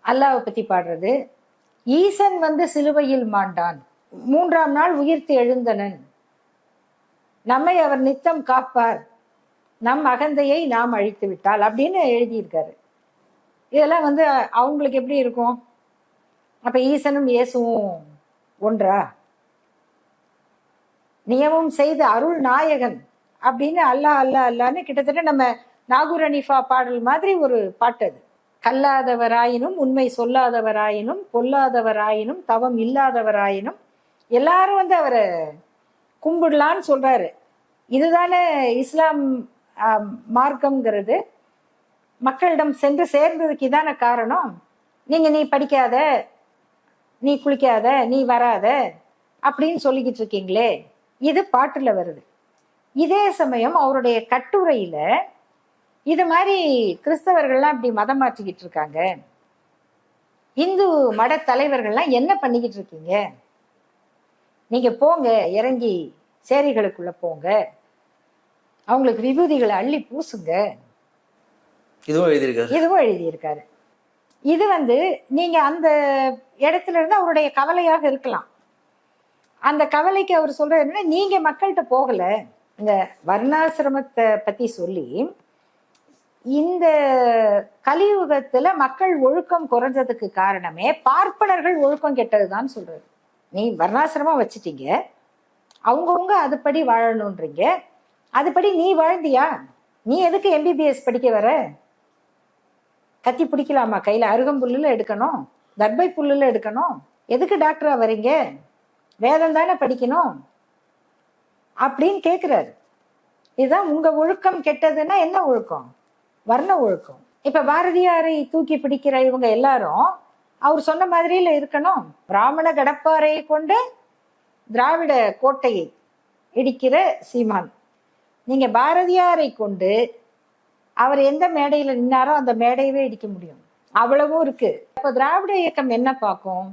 அல்லாவை பத்தி பாடுறது, ஈசன் வந்து சிலுவையில் மாண்டான், 3ஆம் நாள் உயிர்த்து எழுந்தனன், நம்மை அவர் நித்தம் காப்பார், நம் அகந்தையை நாம் அழித்து விட்டால் அப்படின்னு எழுதியிருக்காரு. இதெல்லாம் வந்து அவங்களுக்கு எப்படி இருக்கும்? அப்ப ஈசனும் இயேசுவும் ஒன்றா? நியமம் செய்த அருள் நாயகன் அப்படின்னு அல்லா அல்லா அல்லான்னு கிட்டத்தட்ட நம்ம நாகூர் அனிஃபா பாடல் மாதிரி ஒரு பாட்டு அது. கல்லாதவராயினும் உண்மை சொல்லாதவராயினும் பொல்லாதவராயினும் தவம் இல்லாதவராயினும் எல்லாரும் வந்து அவரை கும்பிடலான்னு சொல்றாரு. இதுதானே இஸ்லாம் மார்க்கம்ங்கிறது மக்களிடம் சென்று சேர்ந்ததுக்கு இதான காரணம். நீ படிக்காத, நீ குளிக்காத, நீ வராத அப்படின்னு சொல்லிக்கிட்டு இருக்கீங்களே, இது பாட்டுல வருது. இதே சமயம் அவருடைய கட்டுரையில இது மாதிரி கிறிஸ்தவர்கள்லாம் இப்படி மதம் மாற்றிக்கிட்டு இருக்காங்க, இந்து மட தலைவர்கள்லாம் என்ன பண்ணிக்கிட்டு இருக்கீங்க, நீங்க போங்க, இறங்கி சேரிகளுக்குள்ள போங்க, அவங்களுக்கு விபூதிகளை அள்ளி பூசுங்க, இதுவும் எழுதியிருக்காரு. இது வந்து நீங்க அந்த இடத்துல இருந்து அவருடைய கவலையாக இருக்கலாம். அந்த கவலைக்கு அவர் சொல்றது என்னன்னா, நீங்க மக்கள்கிட்ட போகல. இந்த வர்ணாசிரமத்தை பத்தி சொல்லி இந்த கலியுகத்துல மக்கள் ஒழுக்கம் குறைஞ்சதுக்கு காரணமே பார்ப்பனர்கள் ஒழுக்கம் கெட்டதுதான் சொல்றது. நீ வர்ணாசிரமம் வச்சுட்டீங்க, அவங்கவுங்க அதுபடி வாழணுன்றீங்க, அதுபடி நீ வாழ்ந்தியா? நீ எதுக்கு எம்பிபிஎஸ் படிக்க வர? கத்தி பிடிக்கலாமா கையில? அருகம்புல்லுல எடுக்கணும், தர்பை புல்லுல எடுக்கணும், எதுக்கு டாக்டரா வரீங்க? வேதம் தானே படிக்கணும் அப்படின்னு கேட்கிறாரு. இதுதான் உங்க ஒழுக்கம் கெட்டதுன்னா என்ன ஒழுக்கம்? வர்ண ஒழுக்கம். இப்ப பாரதியாரை தூக்கி பிடிக்கிற இவங்க எல்லாரும் அவர் சொன்ன மாதிரியில இருக்கணும். பிராமண கடப்பாறையை கொண்டு திராவிட கோட்டையை இடிக்கிற சீமான். நீங்க பாரதியாரை கொண்டு அவர் எந்த மேடையில நின்னாரோ அந்த மேடையவே இடிக்க முடியும், அவ்வளவும் இருக்கு. இப்ப திராவிட இயக்கம் என்ன பார்க்கும்?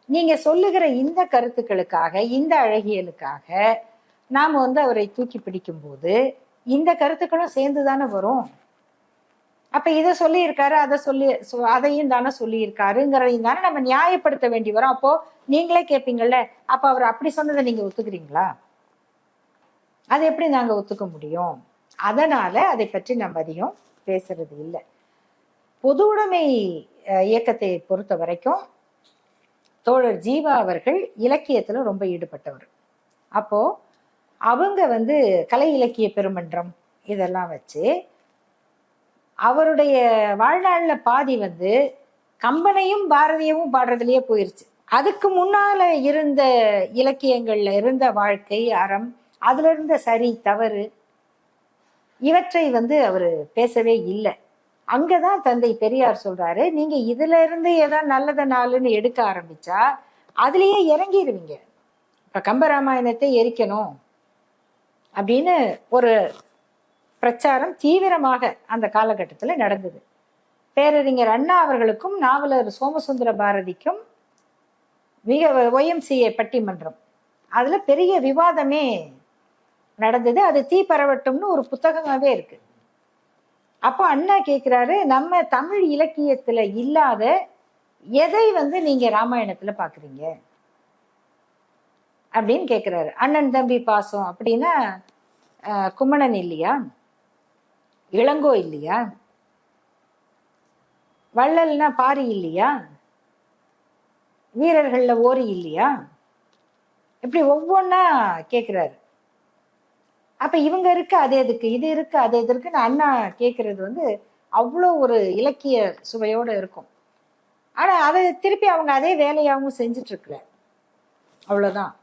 நீங்க சொல்லுகிற இந்த கருத்துக்களுக்காக, இந்த அழகியலுக்காக நாம அவரை தூக்கி பிடிக்கும் போது இந்த கருத்துக்களும் சேர்ந்துதானே வரும். அப்ப இதை சொல்லியிருக்காரு, அதையும் தானே சொல்லியிருக்காருங்கிறதையும் தானே நம்ம நியாயப்படுத்த வேண்டி வரும். அப்போ நீங்களே கேட்பீங்கல்ல, அப்ப அவர் அப்படி சொன்னதை நீங்க ஒத்துக்கிறீங்களா? அதை எப்படி நாங்க ஒத்துக்க முடியும்? அதனால அதை பற்றி நம்ம அதிகம் பேசுறது இல்லை. பொது உடைமை இயக்கத்தை பொறுத்த வரைக்கும் தோழர் ஜீவா அவர்கள் இலக்கியத்துல ரொம்ப ஈடுபட்டவர். அப்போ அவங்க கலை இலக்கிய பெருமன்றம் இதெல்லாம் வச்சு அவருடைய வாழ்நாள்ல பாதி கம்பனையும் பாரதியவும் பாடுறதுலயே போயிருச்சு. அதுக்கு முன்னால இருந்த இலக்கியங்கள்ல இருந்த வாழ்க்கை அறம், அதுல இருந்த சரி தவறு இவற்றை அவரு பேசவே இல்லை. அங்கதான் தந்தை பெரியார் சொல்றாரு, நீங்க இதுல இருந்து ஏதாவது நல்லத நாளுன்னு எடுக்க ஆரம்பிச்சா அதுலயே இறங்கிடுவீங்க. இப்ப கம்பராமாயணத்தை எரிக்கணும் அப்படின்னு ஒரு பிரச்சாரம் தீவிரமாக அந்த காலகட்டத்துல நடந்தது. பேரறிஞர் அண்ணா அவர்களுக்கும் நாவலர் சோமசுந்தர பாரதிக்கும் மிக ஒய்எம்சிஏ பட்டிமன்றம், அதுல பெரிய விவாதமே நடந்தது. அது தீ பரவட்டும்னு ஒரு புத்தகமாவே இருக்கு. அப்போ அண்ணா கேட்கிறாரு, நம்ம தமிழ் இலக்கியத்துல இல்லாத எதை நீங்க ராமாயணத்துல பாக்குறீங்க அப்படின்னு கேட்கிறாரு. அண்ணன் தம்பி பாசம் அப்படின்னா குமணன் இல்லையா? இளங்கோ இல்லையா? வள்ளல்னா பாரி இல்லையா? வீரர்கள்ல ஓரி இல்லையா? இப்படி ஒவ்வொன்னா கேட்கிறாரு. அப்ப இவங்க இருக்கு அதே இதுக்கு, இது இருக்கு அதே இது இருக்குன்னு அண்ணா கேட்கறது அவ்வளோ ஒரு இலக்கிய சுவையோட இருக்கும். ஆனா அதை திருப்பி அவங்க அதே வேலையாகவும் செஞ்சுட்டு இருக்கல, அவ்வளவுதான்.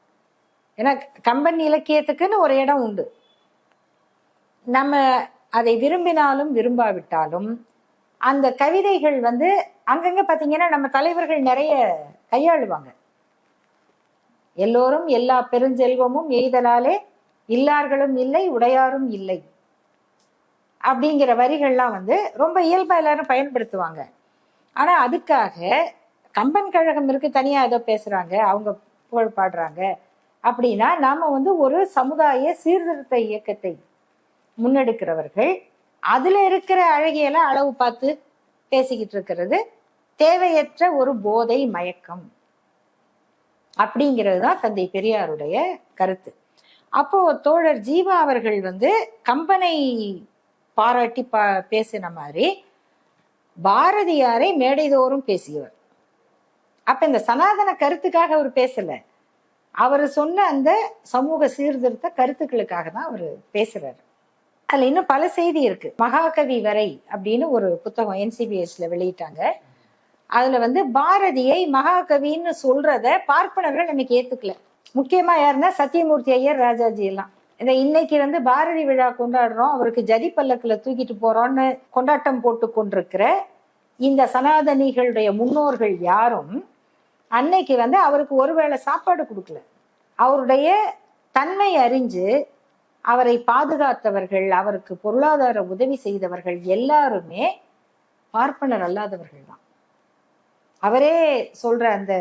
ஏன்னா கம்பன் இலக்கியத்துக்குன்னு ஒரு இடம் உண்டு. நம்ம அதை விரும்பினாலும் விரும்பாவிட்டாலும் அந்த கவிதைகள் அங்கங்க பாத்தீங்கன்னா நம்ம தலைவர்கள் நிறைய கையாளுவாங்க. எல்லோரும் எல்லா பெருஞ்செல்வமும் எய்தலாலே இல்லார்களும் இல்லை உடையாரும் இல்லை அப்படிங்கிற வரிகள்லாம் ரொம்ப இயல்பா எல்லாரும் பயன்படுத்துவாங்க. ஆனா அதுக்காக கம்பன் கழகம் இருக்கு, தனியா ஏதோ பேசுறாங்க, அவங்க புகழ் பாடுறாங்க அப்படின்னா நாம ஒரு சமுதாய சீர்திருத்த இயக்கத்தை முன்னெடுக்கிறவர்கள் அதுல இருக்கிற அழகியல அளவு பார்த்து பேசிக்கிட்டு இருக்கிறது தேவையற்ற ஒரு போதை மயக்கம் அப்படிங்கிறது தான் தந்தை பெரியாருடைய கருத்து. அப்போ தோழர் ஜீவா அவர்கள் கம்பனை பாராட்டி பேசின மாதிரி பாரதியாரை மேடைதோறும் பேசியவர். அப்ப இந்த சனாதன கருத்துக்காக அவர் பேசல, அவர் சொன்ன அந்த சமூக சீர்திருத்த கருத்துக்களுக்காக தான் அவர் பேசுறாரு. அதுல இன்னும் பல செய்தி இருக்கு. மகாகவி வரை அப்படின்னு ஒரு புத்தகம் NCBSல வெளியிட்டாங்க. அதுல பாரதியை மகாகவின்னு சொல்றத பார்ப்பனர்கள் இன்னைக்கு ஏத்துக்கல. முக்கியமா யாருன்னா சத்தியமூர்த்தி ஐயர், ராஜாஜி எல்லாம். இந்த இன்னைக்கு பாரதி விழா கொண்டாடுறோம், அவருக்கு ஜதி பல்லக்குல தூக்கிட்டு போறோம்னு கொண்டாட்டம் போட்டு கொண்டிருக்கிற இந்த சனாதனிகளுடைய முன்னோர்கள் யாரும் அன்னைக்கு அவருக்கு ஒருவேளை சாப்பாடு கொடுக்கல. அவருடைய தன்மை அறிஞ்சு அவரை பாதுகாத்தவர்கள், அவருக்கு பொருளாதார உதவி செய்தவர்கள் எல்லாருமே பார்ப்பனர் அல்லாதவர்கள் தான். அவரே சொல்ற அந்த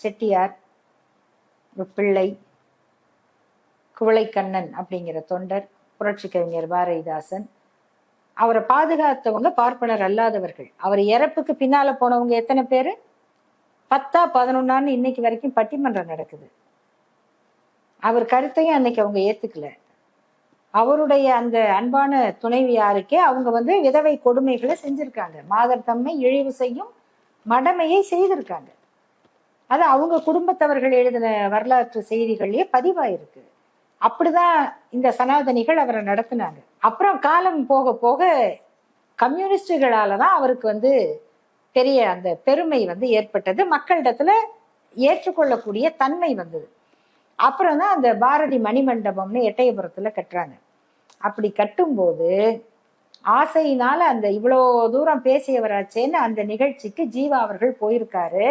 செட்டியார், பிள்ளை, குவளைக்கண்ணன் அப்படிங்கிற தொண்டர், புரட்சி கவிஞர் பாரதிதாசன், அவரை பாதுகாத்தவங்க பார்ப்பனர் அல்லாதவர்கள். அவர் இறப்புக்கு பின்னால போனவங்க எத்தனை பேரு? 10 11 இன்னைக்கு வரைக்கும் பட்டிமன்றம் நடக்குது. அவர் கருத்தையும் அன்னைக்கு அவங்க ஏத்துக்கல. அவருடைய அந்த அன்பான துணைவியாருக்கே அவங்க விதவை கொடுமைகளை செஞ்சிருக்காங்க. மாதர் தம்மை இழிவு செய்யும் மடமையை செய்திருக்காங்க. அது அவங்க குடும்பத்தவர்கள் எழுதின வரலாற்று செய்திகள்லயே பதிவாயிருக்கு. அப்படிதான் இந்த சனாதனிகள் அவரை நடத்தினாங்க. அப்புறம் காலம் போக போக கம்யூனிஸ்டுகளாலதான் அவருக்கு பெரிய அந்த பெருமை ஏற்பட்டது, மக்களிடத்துல ஏற்றுக்கொள்ளக்கூடிய தன்மை வந்தது. அப்புறம் தான் அந்த பாரதி மணிமண்டபம்னு எட்டயபுரத்துல கட்டுறாங்க. அப்படி கட்டும்போது ஆசையினால அந்த இவ்வளோ தூரம் பேசியவராச்சேன்னு அந்த நிகழ்ச்சிக்கு ஜீவா அவர்கள் போயிருக்காரு.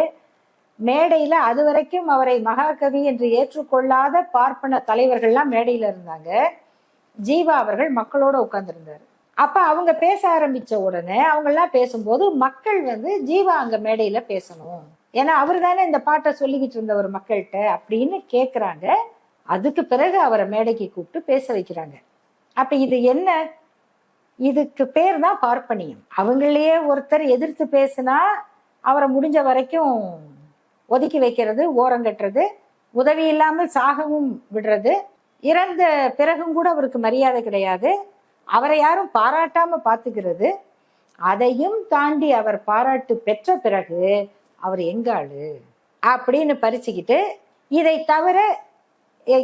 மேடையில அது வரைக்கும் அவரை மகாகவி என்று ஏற்றுக்கொள்ளாத பார்ப்பன தலைவர்கள்லாம் மேடையில இருந்தாங்க. ஜீவா அவர்கள் மக்களோட உட்கார்ந்துருந்தாரு. அப்ப அவங்க பேச ஆரம்பிச்ச உடனே அவங்க எல்லாம் பேசும்போது மக்கள் ஜீவா அங்க மேடையில பேசணும் ஏன்னா அவர் தானே இந்த பாட்டை சொல்லிக்கிட்டு இருந்த ஒரு மக்கள்கிட்ட அப்படின்னு கேட்குறாங்க. அதுக்கு பிறகு அவரை மேடைக்கு கூப்பிட்டு பேச வைக்கிறாங்க. அப்ப இது என்ன? இதுக்கு பேர் தான் பார்ப்பனியம். அவங்களையே ஒருத்தர் எதிர்த்து பேசினா அவரை முடிஞ்ச வரைக்கும் ஒதுக்கி வைக்கிறது, ஓரங்கட்டுறது, உதவி இல்லாமல் சாகவும் விடுறது, இறந்த பிறகும் கூட அவருக்கு மரியாதை கிடையாது, அவரை யாரும் பாராட்டாம பார்த்துக்கிறது. அதையும் தாண்டி அவர் பாராட்டு பெற்ற பிறகு அவர் எங்காளு அப்படின்னு பறிச்சுக்கிட்டு, இதை தவிர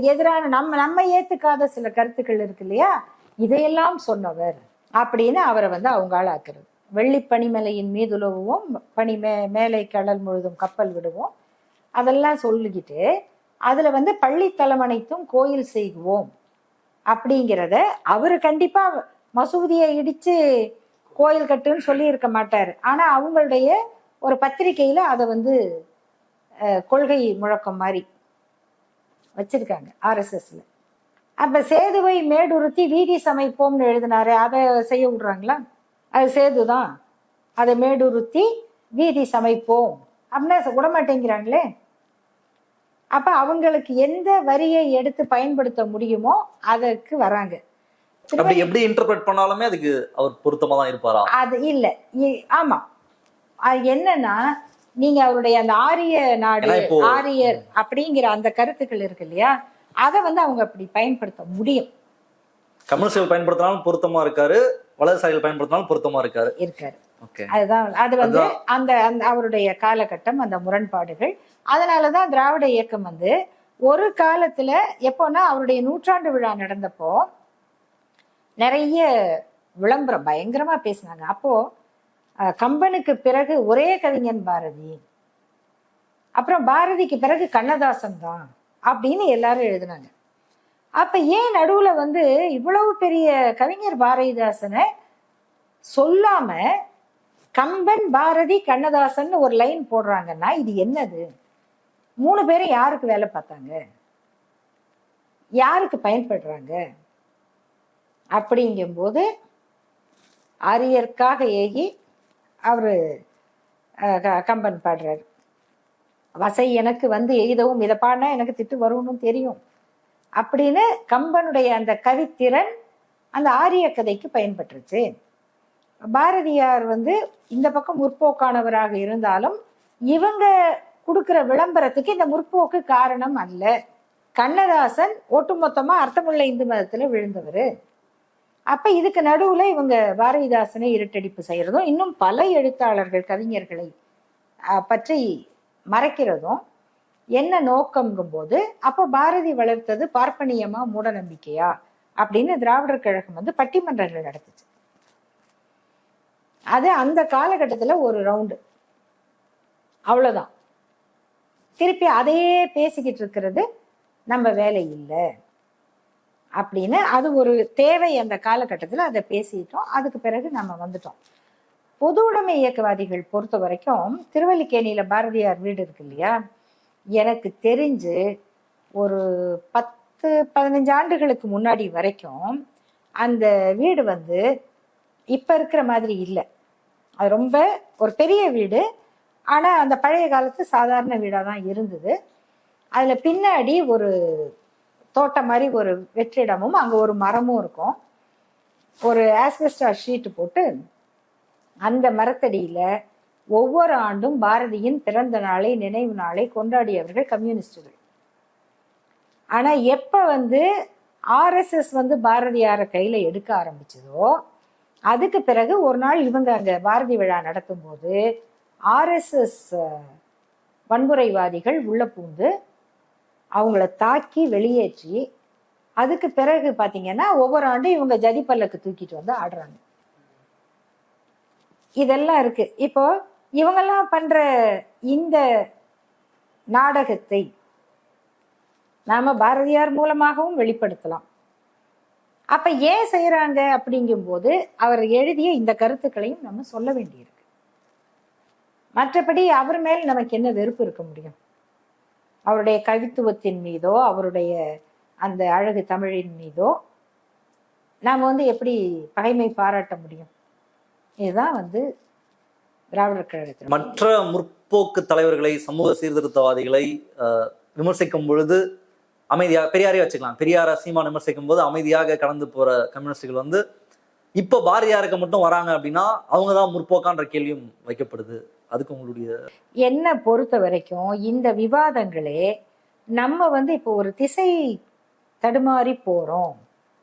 எதிரான நம்ம ஏத்துக்காத சில கருத்துக்கள் இருக்கு இல்லையா, இதையெல்லாம் சொன்னவர் அப்படின்னு அவரை அவங்க ஆளாக்குறது. வெள்ளி பனிமலையின் மீது உலவுவோம், மேலை கடல் முழுதும் கப்பல் விடுவோம், அதெல்லாம் சொல்லிக்கிட்டு அதுல பள்ளி தலமனைத்தும் கோயில் செய்வோம் அப்படிங்கிறத அவரு கண்டிப்பா மசூதியை இடிச்சு கோயில் கட்டுன்னு சொல்லி இருக்க மாட்டாரு. ஆனா அவங்களுடைய ஒரு பத்திரிகையில அதை கொள்கை முழக்கம் மாதிரி வச்சிருக்காங்க ஆர்எஸ்எஸ்ல. அப்ப சேதுவை மேடுறுத்தி வீதி சமைப்போம்னு எழுதினாரு, அதை செய்ய விடுறாங்களா? அது சேதுதான், அதை மேடுறுத்தி வீதி சமைப்போம் அப்படின்னா விட மாட்டேங்கிறாங்களே. அப்ப அவங்களுக்கு எந்த வரியை எடுத்து பயன்படுத்த முடியுமோ அதற்கு வராங்க. எப்படி இன்டர்பிரட் பண்ணாலுமே அதுக்கு அவர் பொருத்தமா தான் இருப்பாரா? அது இல்ல, ஆமா. அது என்னன்னா, நீங்க அவருடைய அந்த ஆரிய நாடு, ஆரியர் அப்படிங்கிற அந்த கருத்துக்கள் இருக்கு இல்லையா, அதை அவங்க அப்படி பயன்படுத்த முடியும். கம்யூனிஸ்ட் பயன்படுத்தினாலும் பொருத்தமா இருக்காரு, வலதுசாரிகள் பயன்படுத்தினாலும் பொருத்தமா இருக்காரு. அதுதான் அது அந்த அவருடைய காலகட்டம், அந்த முரண்பாடுகள். அதனாலதான் திராவிட இயக்கம் ஒரு காலத்துல எப்போன்னா அவருடைய 100ஆண்டு விழா நடந்தப்போ நிறைய விளம்பரம் பயங்கரமா பேசினாங்க. அப்போ கம்பனுக்கு பிறகு ஒரே கவிஞன் பாரதி, அப்புறம் பாரதிக்கு பிறகு கண்ணதாசன் தான் அப்படின்னு எல்லாரும் எழுதினாங்க. அப்ப ஏன் நடுவுல இவ்வளவு பெரிய கவிஞர் பாரதிதாசனை சொல்லாம கம்பன், பாரதி, கண்ணதாசன் ஒரு லைன் போடுறாங்கன்னா இது என்னது? 3 பேரும் யாருக்கு வேலை பார்த்தாங்க, யாருக்கு பயன்படுறாங்க? அப்படிங்கும்போது ஆரியர்க்காக ஏகி அவரு கம்பன் பாடுறாரு, வசை எனக்கு எய்தவும், இதை பாடினா எனக்கு திட்டு வரும்னு தெரியும் அப்படின்னு கம்பனுடைய அந்த கவித்திறன் அந்த ஆரிய கதைக்கு பயன்பட்டுருச்சு. பாரதியார் இந்த பக்கம் முற்போக்கானவராக இருந்தாலும் இவங்க கொடுக்கிற விளம்பரத்துக்கு இந்த முற்போக்கு காரணம் அல்ல. கண்ணதாசன் ஒட்டுமொத்தமா அர்த்தமுள்ள இந்து மதத்துல விழுந்தவர். அப்ப இதுக்கு நடுவுல இவங்க பாரதிதாசனை இருட்டடிப்பு செய்யறதும், இன்னும் பல எழுத்தாளர்கள் கவிஞர்களை பற்றி மறைக்கிறதும் என்ன நோக்கம்ங்கும் போது, அப்ப பாரதி வளர்த்தது பார்ப்பனியமா மூட நம்பிக்கையா அப்படின்னு திராவிடர் கழகம் பட்டிமன்றங்கள் நடத்துச்சு. அது அந்த காலகட்டத்துல ஒரு ரவுண்டு, அவ்வளவுதான். திருப்பி அதையே பேசிக்கிட்டு இருக்கிறது நம்ம வேலை இல்லை அப்படின்னு அது ஒரு தேவை. அந்த காலகட்டத்துல அதை பேசிட்டோம். அதுக்கு பிறகு நம்ம வந்துட்டோம். பொது உடைமை இயக்கவாதிகள் பொறுத்த வரைக்கும் திருவல்லிக்கேணியில பாரதியார் வீடு இருக்கு இல்லையா, எனக்கு தெரிஞ்சு ஒரு 10-15 ஆண்டுகளுக்கு முன்னாடி வரைக்கும் அந்த வீடு இப்ப இருக்கிற மாதிரி இல்லை. அது ரொம்ப ஒரு பெரிய வீடு, ஆனா அந்த பழைய காலத்து சாதாரண வீடா தான் இருந்தது. அதுல பின்னாடி ஒரு தோட்டம் மாதிரி ஒரு வெற்றிடமும் அங்க ஒரு மரமும் இருக்கும். ஒரு ஆஸ்பெஸ்டாஸ் ஷீட் போட்டு அந்த மரத்தடியில ஒவ்வொரு ஆண்டும் பாரதியின் பிறந்த நாளை, நினைவு நாளை கொண்டாடியவர்கள் கம்யூனிஸ்டுகள். ஆனா எப்ப ஆர்எஸ்எஸ் பாரதியார கையில எடுக்க ஆரம்பிச்சதோ அதுக்கு பிறகு ஒரு நாள் இவங்க அங்க பாரதி விழா நடத்தும் போது ஆர்எஸ்எஸ் வன்முறைவாதிகள் உள்ள பூந்து அவங்கள தாக்கி வெளியேற்றி, அதுக்கு பிறகு பாத்தீங்கன்னா ஒவ்வொரு ஆண்டும் இவங்க ஜதி பல்லக்கு தூக்கிட்டு ஆடுறாங்க. இதெல்லாம் இருக்கு. இப்போ இவங்கெல்லாம் பண்ற இந்த நாடகத்தை நாம பாரதியார் மூலமாகவும் வெளிப்படுத்தலாம். அப்ப ஏன் செய்யறாங்க அப்படிங்கும் போது அவர் எழுதிய இந்த கருத்துக்களையும் நம்ம சொல்ல வேண்டியிருக்கு. மற்றபடி அவர் மேல் நமக்கு என்ன வெறுப்பு இருக்க முடியும்? அவருடைய கவித்துவத்தின் மீதோ அவருடைய அந்த அழகு தமிழின் மீதோ நாம எப்படி பகைமை பாராட்ட முடியும்? இதுதான் திராவிடர் கழகத்தில் மற்ற முற்போக்கு தலைவர்களை, சமூக சீர்திருத்தவாதிகளை விமர்சிக்கும் பொழுது அமைதியாக, பெரியாரே வச்சுக்கலாம், பெரியார சீமான் விமர்சிக்கும் போது அமைதியாக கடந்து போற கம்யூனிஸ்டுகள் வந்து இப்போ பாரதியாருக்கு மட்டும் வராங்க அப்படின்னா அவங்கதான் முற்போக்கான்ற கேள்வியும் வைக்கப்படுது. அதுக்கு உங்களுடைய என்ன பொறுத்த வரைக்கும் இந்த விவாதங்களே நம்ம வந்து இப்போ ஒரு திசை தடுமாறி போறோம்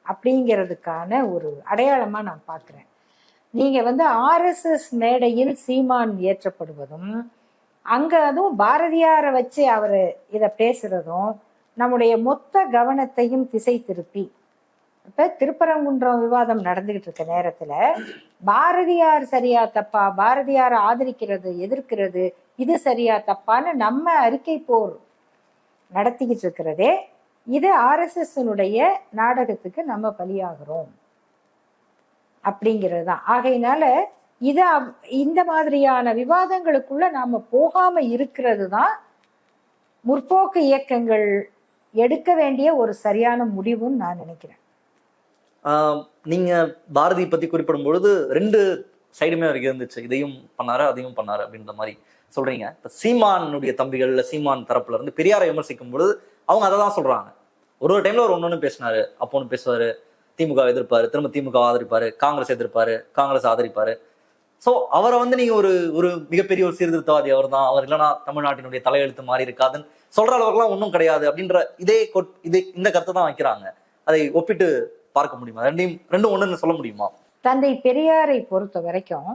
அப்படிங்கிறதுக்கான ஒரு அடையாளமா நான் பார்க்கிறேன். நீங்க வந்து ஆர்எஸ்எஸ் மேடையில் சீமான் ஏற்றப்படுவதும், அங்க அதுவும் பாரதியாரை வச்சு அவர் இதை பேசுறதும் நம்முடைய மொத்த கவனத்தையும் திசை திருப்பி, இப்ப திருப்பரங்குன்றம் விவாதம் நடந்துகிட்டு இருக்க நேரத்துல பாரதியார் சரியா தப்பா, பாரதியாரை ஆதரிக்கிறது எதிர்க்கிறது இது சரியா தப்பான்னு நம்ம அறிக்கை போர் நடத்திக்கிட்டு இருக்கிறதே, இது ஆர்எஸ்எஸ்னுடைய நாடகத்துக்கு நம்ம பலியாகிறோம் அப்படிங்கிறது தான். ஆகையினால இது இந்த மாதிரியான விவாதங்களுக்குள்ள நாம போகாம இருக்கிறது தான் முற்போக்கு இயக்கங்கள் எடுக்க வேண்டிய ஒரு சரியான முடிவுன்னு நான் நினைக்கிறேன். நீங்க பாரதி பத்தி குறிப்பிடும் பொழுது 2 சைடுமே அவருக்கு இருந்துச்சு, இதையும் பண்ணாரு அதையும் பண்ணாரு அப்படின்ற மாதிரி சொல்றீங்க. இப்ப சீமானுடைய தம்பிகள் சீமான் தரப்புல இருந்து பெரியாரை விமர்சிக்கும் பொழுது அவங்க அதை தான் சொல்றாங்க. ஒரு டைம்ல ஒரு ஒன்னொன்னு பேசினாரு, அப்போ ஒன்று பேசுவாரு, திமுக எதிர்ப்பாரு, திரும்ப திமுக ஆதரிப்பாரு, காங்கிரஸ் எதிர்ப்பாரு, காங்கிரஸ் ஆதரிப்பாரு. ஸோ அவரை வந்து நீங்க ஒரு மிகப்பெரிய ஒரு சீர்திருத்தவாதி அவர் தான், அவர் இல்லைன்னா தமிழ்நாட்டினுடைய தலையெழுத்து மாறி இருக்காதுன்னு சொல்ற அளவுக்குலாம் ஒன்றும் கிடையாது அப்படின்ற இந்த கருத்தை தான் வைக்கிறாங்க. அதை ஒப்பிட்டு பார்க்க முடியுமா? ரெண்டும் ஒண்ணுன்னு சொல்ல முடியுமா? தந்தை பெரியாரை பொறுத்த வரைக்கும்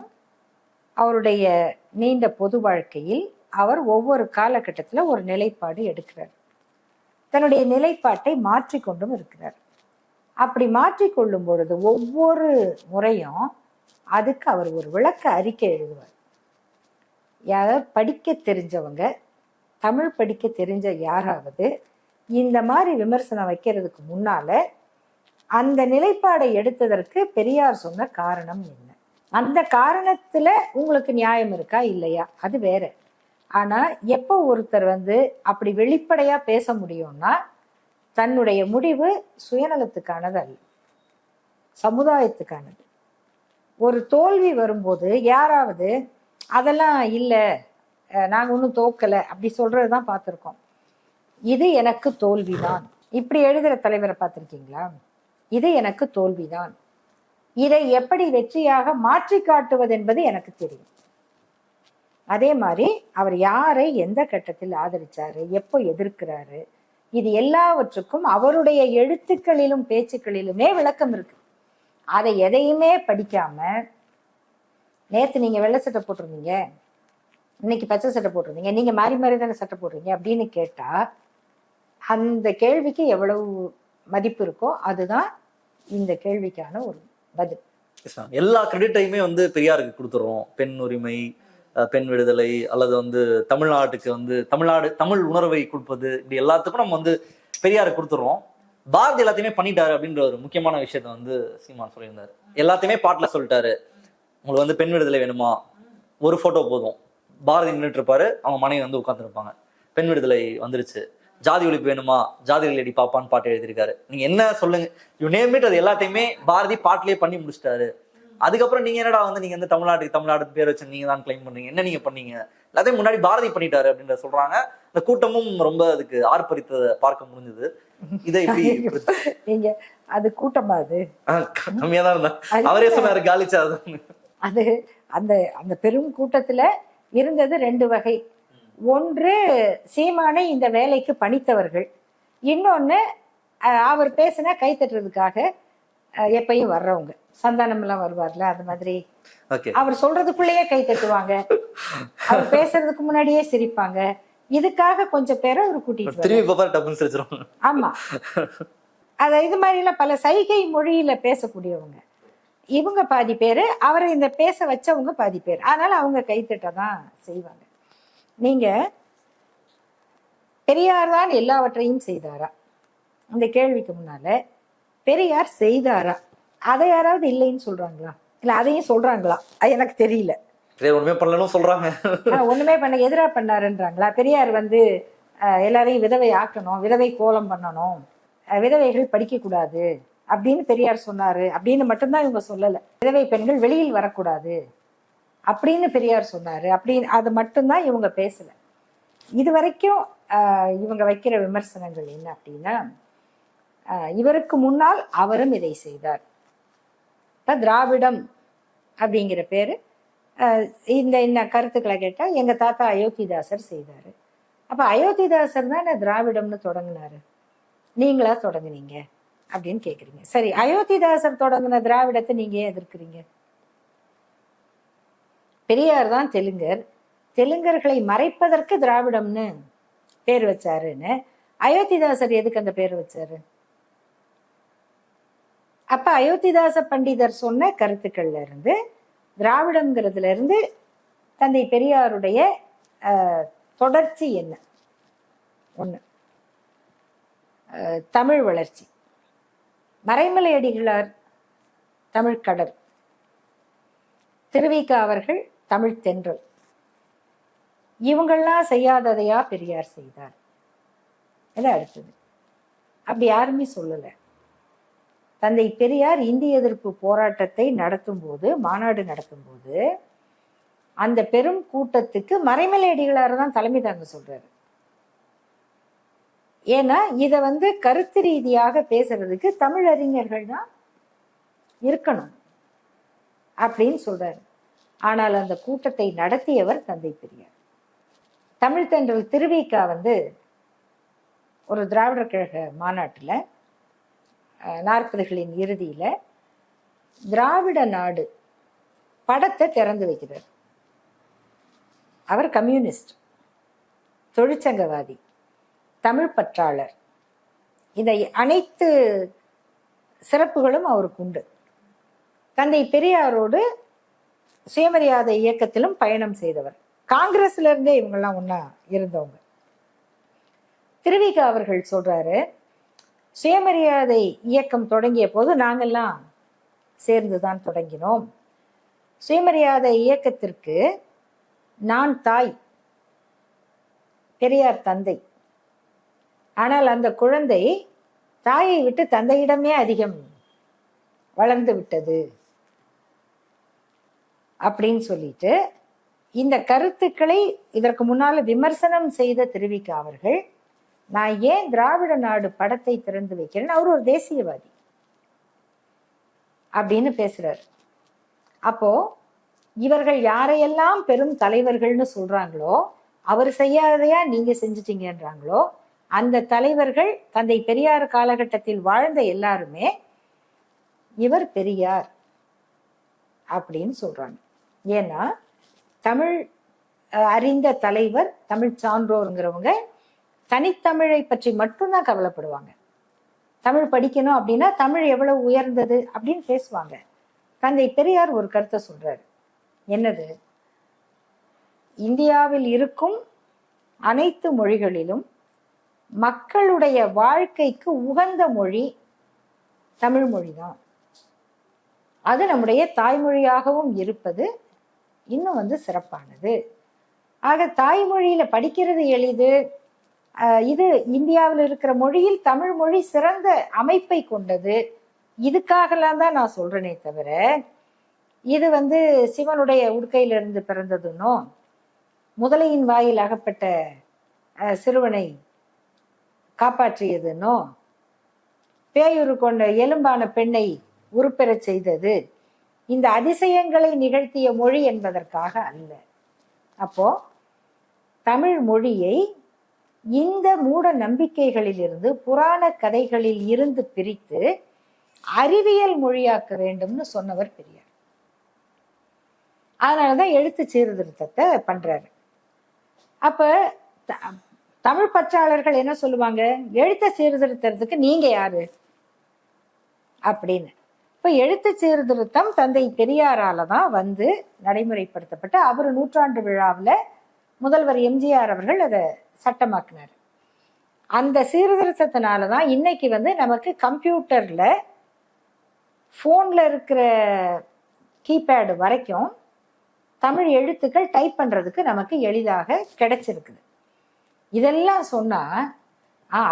அவருடைய நீண்ட பொது வாழ்க்கையில் அவர் ஒவ்வொரு காலகட்டத்தில் ஒரு நிலைப்பாடு எடுக்கிறார், தன்னுடைய நிலைப்பாட்டை மாற்றிக்கொண்டும் இருக்கிறார். அப்படி மாற்றிக்கொள்ளும் பொழுது ஒவ்வொரு முறையும் அதுக்கு அவர் ஒரு விளக்க அறிக்கை எழுதுவார். யாராவது படிக்க தெரிஞ்சவங்க, தமிழ் படிக்க தெரிஞ்ச யாராவது இந்த மாதிரி விமர்சனம் வைக்கிறதுக்கு முன்னால அந்த நிலைப்பாடை எடுத்ததற்கு பெரியார் சொன்ன காரணம் என்ன, அந்த காரணத்துல உங்களுக்கு நியாயம் இருக்கா இல்லையா அது வேற. ஆனா எப்போ ஒருத்தர் வந்து அப்படி வெளிப்படையா பேச முடியும்னா தன்னுடைய முடிவு சுயநலத்துக்கானது அல்ல, சமுதாயத்துக்கானது. ஒரு தோல்வி வரும்போது யாராவது அதெல்லாம் இல்லை நாங்கள் ஒன்றும் தோக்கலை அப்படி சொல்றதுதான் பார்த்துருக்கோம். இது எனக்கு தோல்விதான் இப்படி எழுதுகிற தலைவரை பார்த்துருக்கீங்களா? இது எனக்கு தோல்விதான், இதை எப்படி வெற்றியாக மாற்றி காட்டுவது என்பது எனக்கு தெரியும். அதே மாதிரி அவர் யாரை எந்த கட்டத்தில் ஆதரிச்சாரு, எப்போ எதிர்க்கிறாரு, இது எல்லாவற்றுக்கும் அவருடைய எழுத்துக்களிலும் பேச்சுக்களிலுமே விளக்கம் இருக்கு. அதை எதையுமே படிக்காம நேத்து நீங்க வெள்ளை சட்டை போட்டிருந்தீங்க, இன்னைக்கு பச்சை சட்டை போட்டிருந்தீங்க, நீங்க மாறி மாறி தானே சட்டை போடுறீங்க அப்படின்னு கேட்டா அந்த கேள்விக்கு எவ்வளவு மதிப்பு இருக்கோ அதுதான் இந்த கேள்விக்கான ஒரு பதில். எல்லா கிரெடிட்டையுமே வந்து பெரியாருக்கு கொடுத்துறோம். பெண் உரிமை, பெண் விடுதலை, அல்லது வந்து தமிழ்நாட்டுக்கு வந்து தமிழ் உணர்வை கொடுப்பது, இப்படி எல்லாத்துக்கும் நம்ம வந்து பெரியாருக்கு கொடுத்துறோம். பாரதி எல்லாத்தையுமே பண்ணிட்டாரு அப்படின்ற ஒரு முக்கியமான விஷயத்த வந்து சீமான் சொல்லியிருந்தாரு. எல்லாத்தையுமே பாட்டுல சொல்லிட்டாரு. உங்களுக்கு வந்து பெண் விடுதலை வேணுமா, ஒரு போட்டோ போதும், பாரதி நின்றுட்டு இருப்பாரு, அவங்க மனைவி வந்து உட்காந்துருப்பாங்க, பெண் விடுதலை வந்துருச்சு. ஜாதி ஒழிப்பு வேணுமா, ஜாதி ஒழிப்பு பாப்பான்னு பாட்டு எழுதியிருக்காரு. நீங்க என்ன சொல்லுங்க, யூ நேம் இட், அது எல்லாத்தையுமே பாரதி பாட்டிலேயே பண்ணி முடிச்சிட்டாரு. அதுக்கப்புறம் நீங்க என்னடா வந்து நீங்க வந்து தமிழ்நாடு பேர் வச்சு நீங்க தான் கிளைம் பண்ணீங்க, என்ன நீங்க பண்ணீங்க, எல்லாத்தையும் முன்னாடி பாரதி பண்ணிட்டாரு அப்படின்ற சொல்றாங்க. இந்த கூட்டமும் ரொம்ப அதுக்கு ஆர்ப்பரித்ததை பார்க்க முடிஞ்சது. இதை நீங்க அது கூட்டமா, அது கம்மியா தான் இருந்தா அவரே சொன்னாரு காலிச்சா. அது அந்த அந்த பெரும் கூட்டத்துல இருந்தது 2 வகை. ஒன்று சீமானை இந்த வேலைக்கு பணித்தவர்கள், இன்னொன்னு அவர் பேசினா கை தட்டுறதுக்காக எப்பயும் வர்றவங்க. சந்தானம் எல்லாம் வருவார்ல, அது மாதிரி அவர் சொல்றதுக்குள்ளேயே கை தட்டுவாங்க, அவர் பேசுறதுக்கு முன்னாடியே சிரிப்பாங்க. இதுக்காக கொஞ்சம் பேரை அவர் கூட்டிட்டு, ஆமா, அத இது மாதிரி எல்லாம் பல சைகை மொழியில பேசக்கூடியவங்க இவங்க பாதி பேரு, அவரை இந்த பேச வச்சவங்க பாதி பேர். அதனால அவங்க கைத்தட்டதான் செய்வாங்க. நீங்க பெரியார் தான் எல்லாவற்றையும் செய்தாரா, இந்த கேள்விக்கு முன்னால பெரியார் செய்தாரா, அதை யாராவது இல்லைன்னு சொல்றாங்களா, இல்ல அதையும் சொல்றாங்களா எனக்கு தெரியல. ஒண்ணுமே பண்ணலன்னு சொல்றாங்க. ஒண்ணுமே பண்ண எதிரா பண்ணாருன்றாங்களா? பெரியார் வந்து எல்லாரையும் விதவை ஆக்கணும், விதவை கோலம் பண்ணணும், விதவைகள் படிக்க கூடாது அப்படின்னு பெரியார் சொன்னாரு அப்படின்னு மட்டும்தான் இவங்க சொல்லல. விதவை பெண்கள் வெளியில் வரக்கூடாது அப்படின்னு பெரியார் சொன்னாரு அப்படின்னு அது மட்டும்தான் இவங்க பேசல. இது வரைக்கும் இவங்க வைக்கிற விமர்சனங்கள் என்ன அப்படின்னா, இவருக்கு முன்னால் அவரும் இதை செய்தார். இப்ப திராவிடம் அப்படிங்கிற பேரு இந்த கருத்துக்களை கேட்டா எங்க தாத்தா அயோத்திதாசர் செய்தாரு. அப்ப அயோத்திதாசர் தான் திராவிடம்னு தொடங்கினாரு, நீங்களா தொடங்குனீங்க அப்படின்னு கேக்குறீங்க. சரி, அயோத்திதாசர் தொடங்கின திராவிடத்தை நீங்க ஏன் எதிர்க்கிறீங்க? பெரியார் தான் தெலுங்கர்களை மறைப்பதற்கு திராவிடம்னு பேர் வச்சாருன்னு அயோத்திதாசர் எதுக்கு அந்த பேர் வச்சாரு? அப்ப அயோத்திதாச பண்டிதர் சொன்ன கருத்துக்கள்ல இருந்து திராவிடம்ங்கிறதுல இருந்து தந்தை பெரியாருடைய தொடர்ச்சி என்ன? ஒண்ணு தமிழ் வளர்ச்சி, மறைமலை அடிகளார் தமிழ்கடல், திருவிக அவர்கள் தமிழ் தென்றல், இவங்கெல்லாம் செய்யாததையா பெரியார் செய்தார்? இதான் அடுத்தது. அப்படி யாருமே சொல்லல. தந்தை பெரியார் இந்திய எதிர்ப்பு போராட்டத்தை மாநாடு நடத்தும் போது அந்த பெரும் கூட்டத்துக்கு மறைமலை அடிகளார் தான் தலைமை தாங்க சொல்றாரு. ஏன்னா இத கருத்து ரீதியாக பேசுறதுக்கு தமிழ் அறிஞர்கள் தான் இருக்கணும் அப்படின்னு சொல்றாரு. ஆனால் அந்த கூட்டத்தை நடத்தியவர் தந்தை பெரியார். தமிழ் தென்றல் திருவிக ஒரு திராவிடர் கழக மாநாட்டுல 40களின் இறுதியில திராவிட நாடு படத்தை திறந்து வைக்கிறார். அவர் கம்யூனிஸ்ட், தொழிற்சங்கவாதி, தமிழ் பற்றாளர், இந்த அனைத்து சிறப்புகளும் அவருக்கு உண்டு. தந்தை பெரியாரோடு சுயமரியாதை இயக்கத்திலும் பயணம் செய்தவர். காங்கிரஸ்ல இருந்தே இவங்கெல்லாம் ஒன்னா இருந்தவங்க. திருவிக அவர்கள் சொல்றாரு, சுயமரியாதை இயக்கம் தொடங்கிய போது நாங்கெல்லாம் சேர்ந்துதான் தொடங்கினோம். சுயமரியாதை இயக்கத்திற்கு நான் தாய், பெரியார் தந்தை. ஆனால் அந்த குழந்தை தாயை விட்டு தந்தையிடமே அதிகம் வளர்ந்து விட்டது அப்படின்னு சொல்லிட்டு இந்த கருத்துக்களை இதற்கு முன்னால விமர்சனம் செய்த திருவிக அவர்கள், நான் ஏன் திராவிட நாடு படத்தை திறந்து வைக்கிறேன், அவர் ஒரு தேசியவாதி அப்படின்னு பேசுறாரு. அப்போ இவர்கள் யாரையெல்லாம் பெரும் தலைவர்கள்னு சொல்றாங்களோ, அவர் செய்யாதையா நீங்க செஞ்சிட்டீங்கன்றாங்களோ, அந்த தலைவர்கள் தந்தை பெரியார் காலகட்டத்தில் வாழ்ந்த எல்லாருமே இவர் பெரியார் அப்படின்னு சொல்றாங்க. ஏன்னா தமிழ் அறிந்த தலைவர், தமிழ் சான்றோருங்கிறவங்க தனித்தமிழை பற்றி மட்டும்தான் கவலைப்படுவாங்க. தமிழ் படிக்கணும் அப்படின்னா தமிழ் எவ்வளவு உயர்ந்தது அப்படின்னு பேசுவாங்க. தந்தை பெரியார் ஒரு கருத்தை சொல்றாரு. என்னது? இந்தியாவில் இருக்கும் அனைத்து மொழிகளிலும் மக்களுடைய வாழ்க்கைக்கு உகந்த மொழி தமிழ் மொழிதான். அது நம்முடைய தாய்மொழியாகவும் இருப்பது இன்னும் சிறப்பானது. ஆக தாய்மொழியில படிக்கிறது எளிது. இது இந்தியாவில் இருக்கிற மொழியில் தமிழ் மொழி சிறந்த அமைப்பை கொண்டது. இதுக்காகலாம் தான் நான் சொல்றேனே தவிர, இது சிவனுடைய உடுக்கையிலிருந்து பிறந்ததுன்னோ, முதலையின் வாயில் அகப்பட்ட சிறுவனை காப்பாற்றியதுன்னோ, பேயுரு கொண்ட எலும்பான பெண்ணை உருப்பெறச் செய்தது, இந்த அதிசயங்களை நிகழ்த்திய மொழி என்பதற்காக அல்ல. அப்போ தமிழ் மொழியை இந்த மூட நம்பிக்கைகளில் இருந்து, புராண கதைகளில் இருந்து பிரித்து அறிவியல் மொழியாக்க வேண்டும்னு சொன்னவர் பெரியார். அதனாலதான் எழுத்து சீர்திருத்தத்தை பண்றாரு. அப்ப தமிழ் பற்றாளர்கள் என்ன சொல்லுவாங்க, எழுத்த சீர்திருத்தத்துக்கு நீங்க யாரு அப்படின்னு. இப்ப எழுத்து சீர்திருத்தம் தந்தை பெரியாரால தான் நடைமுறைப்படுத்தப்பட்டு, அவர் 100ஆண்டு விழாவில் முதல்வர் எம்ஜிஆர் அவர்கள் அதை சட்டமாக்குனார். அந்த சீர்திருத்தத்தினாலதான் இன்னைக்கு நமக்கு கம்ப்யூட்டர்ல போன்ல இருக்கிற கீபேடு வரைக்கும் தமிழ் எழுத்துக்கள் டைப் பண்றதுக்கு நமக்கு எளிதாக கிடைச்சிருக்குது. இதெல்லாம் சொன்னா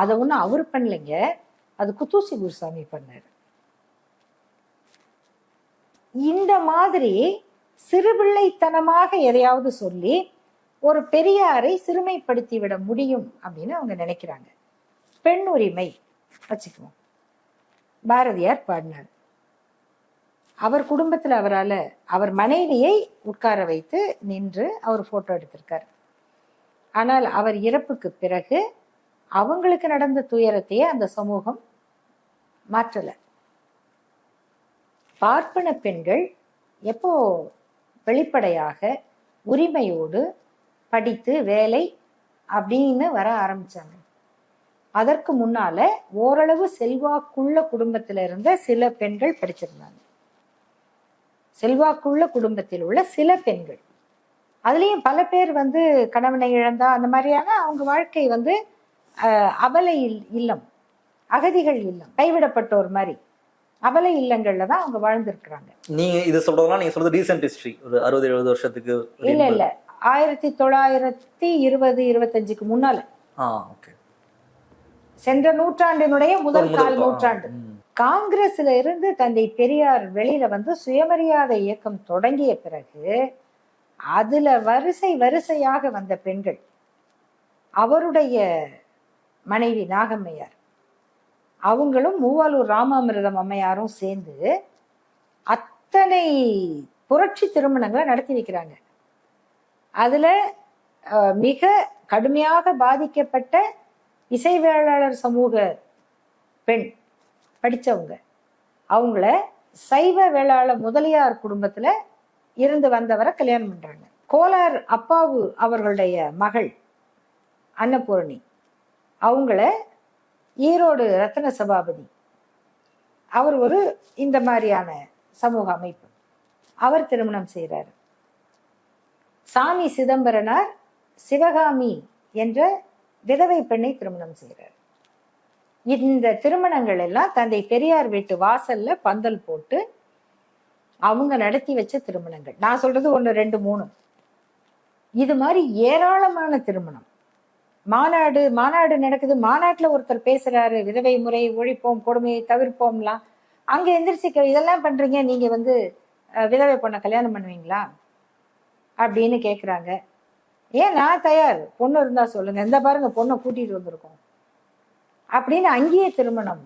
அதை ஒன்றும் அவர் பண்ணலைங்க, அது குத்தூசி குருசாமி பண்ணாரு. இந்த மாதிரி சிறுபிள்ளைத்தனமாக எதையாவது சொல்லி ஒரு பெரியாரை சிறுமைப்படுத்தி விட முடியும் அப்படின்னு அவங்க நினைக்கிறாங்க. பெண் உரிமை வச்சுக்குவோம். பாரதியார் பாடினார். அவர் குடும்பத்தில் அவர் மனைவியை உட்கார வைத்து நின்று அவர் போட்டோ எடுத்திருக்கார். ஆனால் அவர் இறப்புக்கு பிறகு அவங்களுக்கு நடந்த துயரத்தையே அந்த சமூகம் மாற்றல. பார்ப்பன பெண்கள் எப்போ வெளிப்படையாக உரிமையோடு படித்து வேலை அப்படின்னு வர ஆரம்பிச்சாங்க? அதற்கு முன்னால ஓரளவு செல்வாக்குள்ள குடும்பத்தில் இருந்த சில பெண்கள் படிச்சிருந்தாங்க. செல்வாக்குள்ள குடும்பத்தில் உள்ள சில பெண்கள், அதுலயும் பல பேர் கணவனை இழந்தா அந்த மாதிரியான அவங்க வாழ்க்கை அபலை இல்லம், அகதிகள் இல்லம், கைவிடப்பட்டோர் மாதிரி அபலை இல்லங்கள்ல தான் அவங்க வாழ்ந்திருக்கிறாங்க. நீங்க இது சொல்றதுனா நீங்க சொல்றது ரீசன்ட் ஹிஸ்டரி, ஒரு 60-70 வருஷத்துக்கு இல்ல 1920-25க்கு முன்னால. சென்ற நூற்றாண்டினுடைய முதல் கால் நூற்றாண்டு. காங்கிரஸ்ல இருந்து தந்தை பெரியார் வெளியில சுயமரியாதை இயக்கம் தொடங்கிய பிறகு அதுல வரிசையாக வந்த பெண்கள், அவருடைய மனைவி நாகம்மையார், அவங்களும் மூவாலூர் ராமாமிர்தம் அம்மையாரும் சேர்ந்து அத்தனை புரட்சி திருமணங்களை நடத்தி வைக்கிறாங்க. அதுல மிக கடுமையாக பாதிக்கப்பட்ட இசைவேளாளர் சமூக பெண் படித்தவங்க, அவங்கள சைவ வேளாளர் முதலியார் குடும்பத்துல இருந்து வந்தவரை கல்யாணம் பண்றாங்க. கோலார் அப்பாவு அவர்களுடைய மகள் அன்னபூரணி, அவங்கள ஈரோடு ரத்ன சபாபதி, அவர் ஒரு இந்த மாதிரியான சமூக அமைப்பு, அவர் திருமணம் செய்கிறார். சாமி சிதம்பரனார் சிவகாமி என்ற விதவை பெண்ணை திருமணம் செய்கிறார். இந்த திருமணங்கள் எல்லாம் தந்தை பெரியார் வீட்டு வாசல்ல பந்தல் போட்டு அவங்க நடத்தி வச்ச திருமணங்கள். நான் சொல்றது 1, 2, 3. இது மாதிரி ஏராளமான திருமணம். மாநாடு நடக்குது. மாநாட்டுல ஒருத்தர் பேசுறாரு, விதவை முறை ஒழிப்போம், கொடுமையை தவிர்ப்போம்லாம். அங்க எந்திரிச்சு இதெல்லாம் பண்றீங்க, நீங்க விதவை பொண்ணை கல்யாணம் பண்ணுவீங்களா அப்படின்னு கேக்குறாங்க. ஏன், நான் தயார், பொண்ணு இருந்தா சொல்லுங்க, இந்த பாருங்க பொண்ணை கூட்டிட்டு வந்திருக்கோம் அப்படின்னு அங்கேயே திருமணம்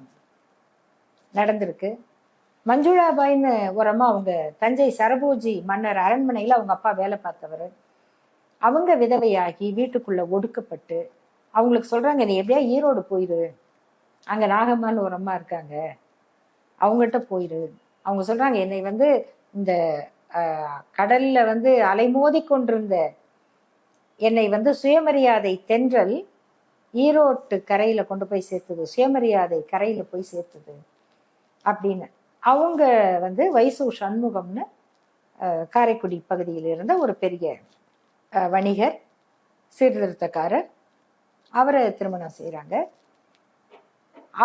நடந்திருக்கு. மஞ்சுளாபாய்னு ஒரு அம்மா, அவங்க தஞ்சை சரபோஜி மன்னர் அரண்மனையில் அவங்க அப்பா வேலை பார்த்தவர். அவங்க விதவையாகி வீட்டுக்குள்ள ஒடுக்கப்பட்டு அவங்களுக்கு சொல்றாங்க, நீ எப்படியா ஈரோடு போயிரு, அங்க நாகம்மான்னு ஒரு அம்மா இருக்காங்க, அவங்ககிட்ட போயிரு. அவங்க சொல்றாங்க, என்னை இந்த கடல்ல அலைமோதி கொண்டிருந்த என்னை சுயமரியாதை தென்றல் ஈரோட்டு கரையில கொண்டு போய் சேர்த்தது, சுயமரியாதை கரையில போய் சேர்த்தது அப்படின்னு. அவங்க வைசு சண்முகம்னு காரைக்குடி பகுதியில் இருந்த ஒரு பெரிய வணிகர், சீர்திருத்தக்காரர், அவரை திருமணம் செய்கிறாங்க.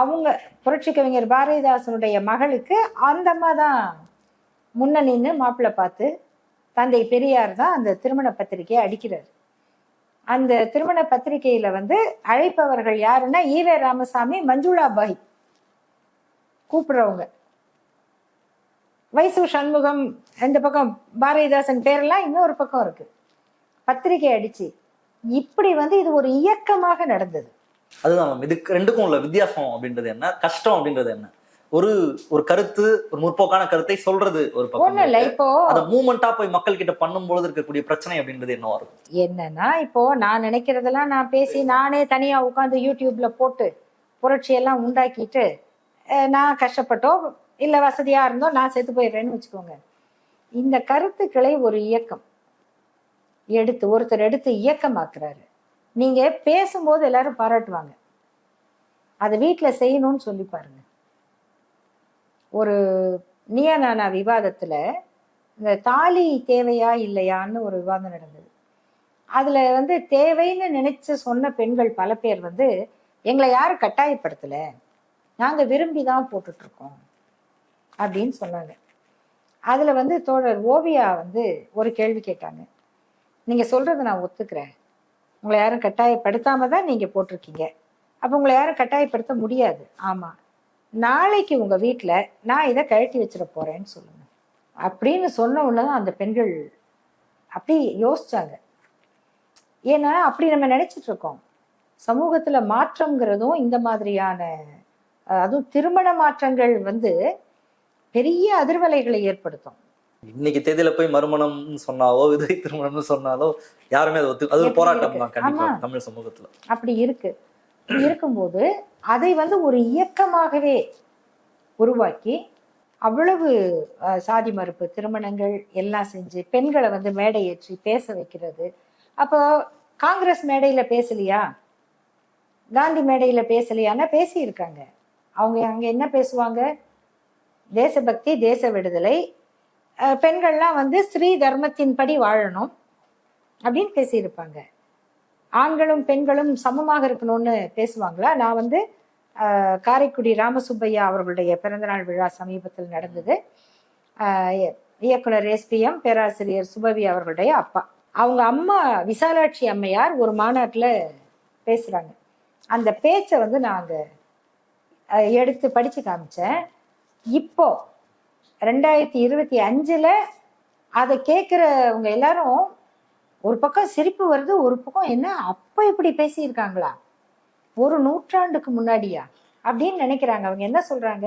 அவங்க புரட்சி கவிஞர் பாரதிதாசனுடைய மகளுக்கு அந்த அம்மா தான் முன்ன நின்று மாப்பிள்ளை பார்த்து தந்தை பெரியார் தான் அந்த திருமண பத்திரிகையை அடிக்கிறார். அந்த திருமண பத்திரிகையில அழைப்பவர்கள் யாருன்னா ஈவே ராமசாமி, மஞ்சுளாபாய் கூப்பிடுறவங்க, வைசு சண்முகம், இந்த பக்கம் பாரதிதாசன் பேரெல்லாம் இன்னொரு பக்கம் இருக்கு. பத்திரிகை அடிச்சு இப்படி இது ஒரு இயக்கமாக நடந்தது. அதுதான் இதுக்கு ரெண்டுக்கும் உள்ள வித்தியாசம் அப்படின்றது என்ன, கஷ்டம் அப்படின்றது என்ன? ஒரு கருத்து, ஒரு முற்போக்கான கருத்தை சொல்றது ஒரு பக்கம் இல்ல, இப்போ அத மூவ்மெண்டா போய் மக்கள் கிட்ட பண்ணும்போது இருக்கக்கூடிய பிரச்சனை அப்படின்றது என்னவா இருக்கும்? என்னன்னா, இப்போ நான் நினைக்கிறதெல்லாம் நான் பேசி நானே தனியா உட்காந்து யூடியூப்ல போட்டு புரட்சியெல்லாம் உண்டாக்கிட்டு நான் கஷ்டப்பட்டோ இல்ல வசதியா இருந்தோ நான் செத்து போயிடுறேன்னு வச்சுக்கோங்க. இந்த கருத்துக்களை ஒரு இயக்கம் ஒருத்தர் எடுத்து இயக்கமாக்குறாரு. நீங்க பேசும்போது எல்லாரும் பாராட்டுவாங்க, அதை வீட்டுல செய்யணும்னு சொல்லி பாருங்க. ஒரு நீயா நானா விவாதத்துல இந்த தாலி தேவையா இல்லையான்னு ஒரு விவாதம் நடந்தது. அதுல தேவைன்னு நினைச்சு சொன்ன பெண்கள் பல பேர் எங்களை யாரும் கட்டாயப்படுத்தல, நாங்க விரும்பிதான் போட்டுட்டு இருக்கோம் அப்படின்னு சொன்னாங்க. அதுல தோழர் ஓவியா ஒரு கேள்வி கேட்டாங்க. நீங்க சொல்றதை நான் ஒத்துக்கிறேன், உங்களை யாரும் கட்டாயப்படுத்தாம தான் நீங்க போட்டிருக்கீங்க, அப்ப உங்களை யாரும் கட்டாயப்படுத்த முடியாது. ஆமா, நாளைக்கு உங்க வீட்டுல நான் இதை கழட்டி வச்சிட போறேன்னு சொல்லுங்க, அப்படின்னு சொன்ன உடனேதான் அந்த பெண்கள் அப்படி யோசிச்சாங்க. ஏன்னா அப்படி நம்ம நினைச்சிட்டு இருக்கோம். சமூகத்துல மாற்றம்ங்கிறதும் இந்த மாதிரியான அதுவும் திருமண மாற்றங்கள் வந்து பெரிய அதிர்வலைகளை ஏற்படுத்தும். இன்னைக்கு தேதியில போய் மறுமணம்னு சொன்னாவோ விதவை திருமணம்னு சொன்னாலோ யாருமே அதை அது ஒரு போராட்டம் தான் கண்டிப்பா தமிழ் சமூகத்துல. அப்படி இருக்கும்போது அதை வந்து ஒரு இயக்கமாகவே உருவாக்கி அவ்வளவு சாதி மறுப்பு திருமணங்கள் எல்லாம் செஞ்சு பெண்களை வந்து மேடை ஏற்றி பேச வைக்கிறது. அப்போ காங்கிரஸ் மேடையில பேசலையா, காந்தி மேடையில பேசலையான்னா பேசியிருக்காங்க. அவங்க அங்க என்ன பேசுவாங்க? தேசபக்தி, தேச விடுதலை, பெண்கள்லாம் வந்து ஸ்ரீ தர்மத்தின்படி வாழணும் அப்படின்னு பேசியிருப்பாங்க. ஆண்களும் பெண்களும் சமமாக இருக்கணும்னு பேசுவாங்களா? நான் வந்து காரைக்குடி ராமசுப்பையா அவர்களுடைய பிறந்தநாள் விழா சமீபத்தில் நடந்தது. இயக்குனர் SPM பேராசிரியர் சுபவி அவர்களுடைய அப்பா, அவங்க அம்மா விசாலாட்சி அம்மையார் ஒரு மாநாட்டில் பேசுறாங்க. அந்த பேச்சை வந்து நாங்க எடுத்து படிச்சு காமிச்சேன். இப்போ 2025 அதை கேட்குறவங்க எல்லாரும் ஒரு பக்கம் சிரிப்பு வருது, ஒரு பக்கம் என்ன அப்போ இப்படி பேசியிருக்காங்களா, ஒரு நூற்றாண்டுக்கு முன்னாடியா அப்படின்னு நினைக்கிறாங்க. அவங்க என்ன சொல்றாங்க?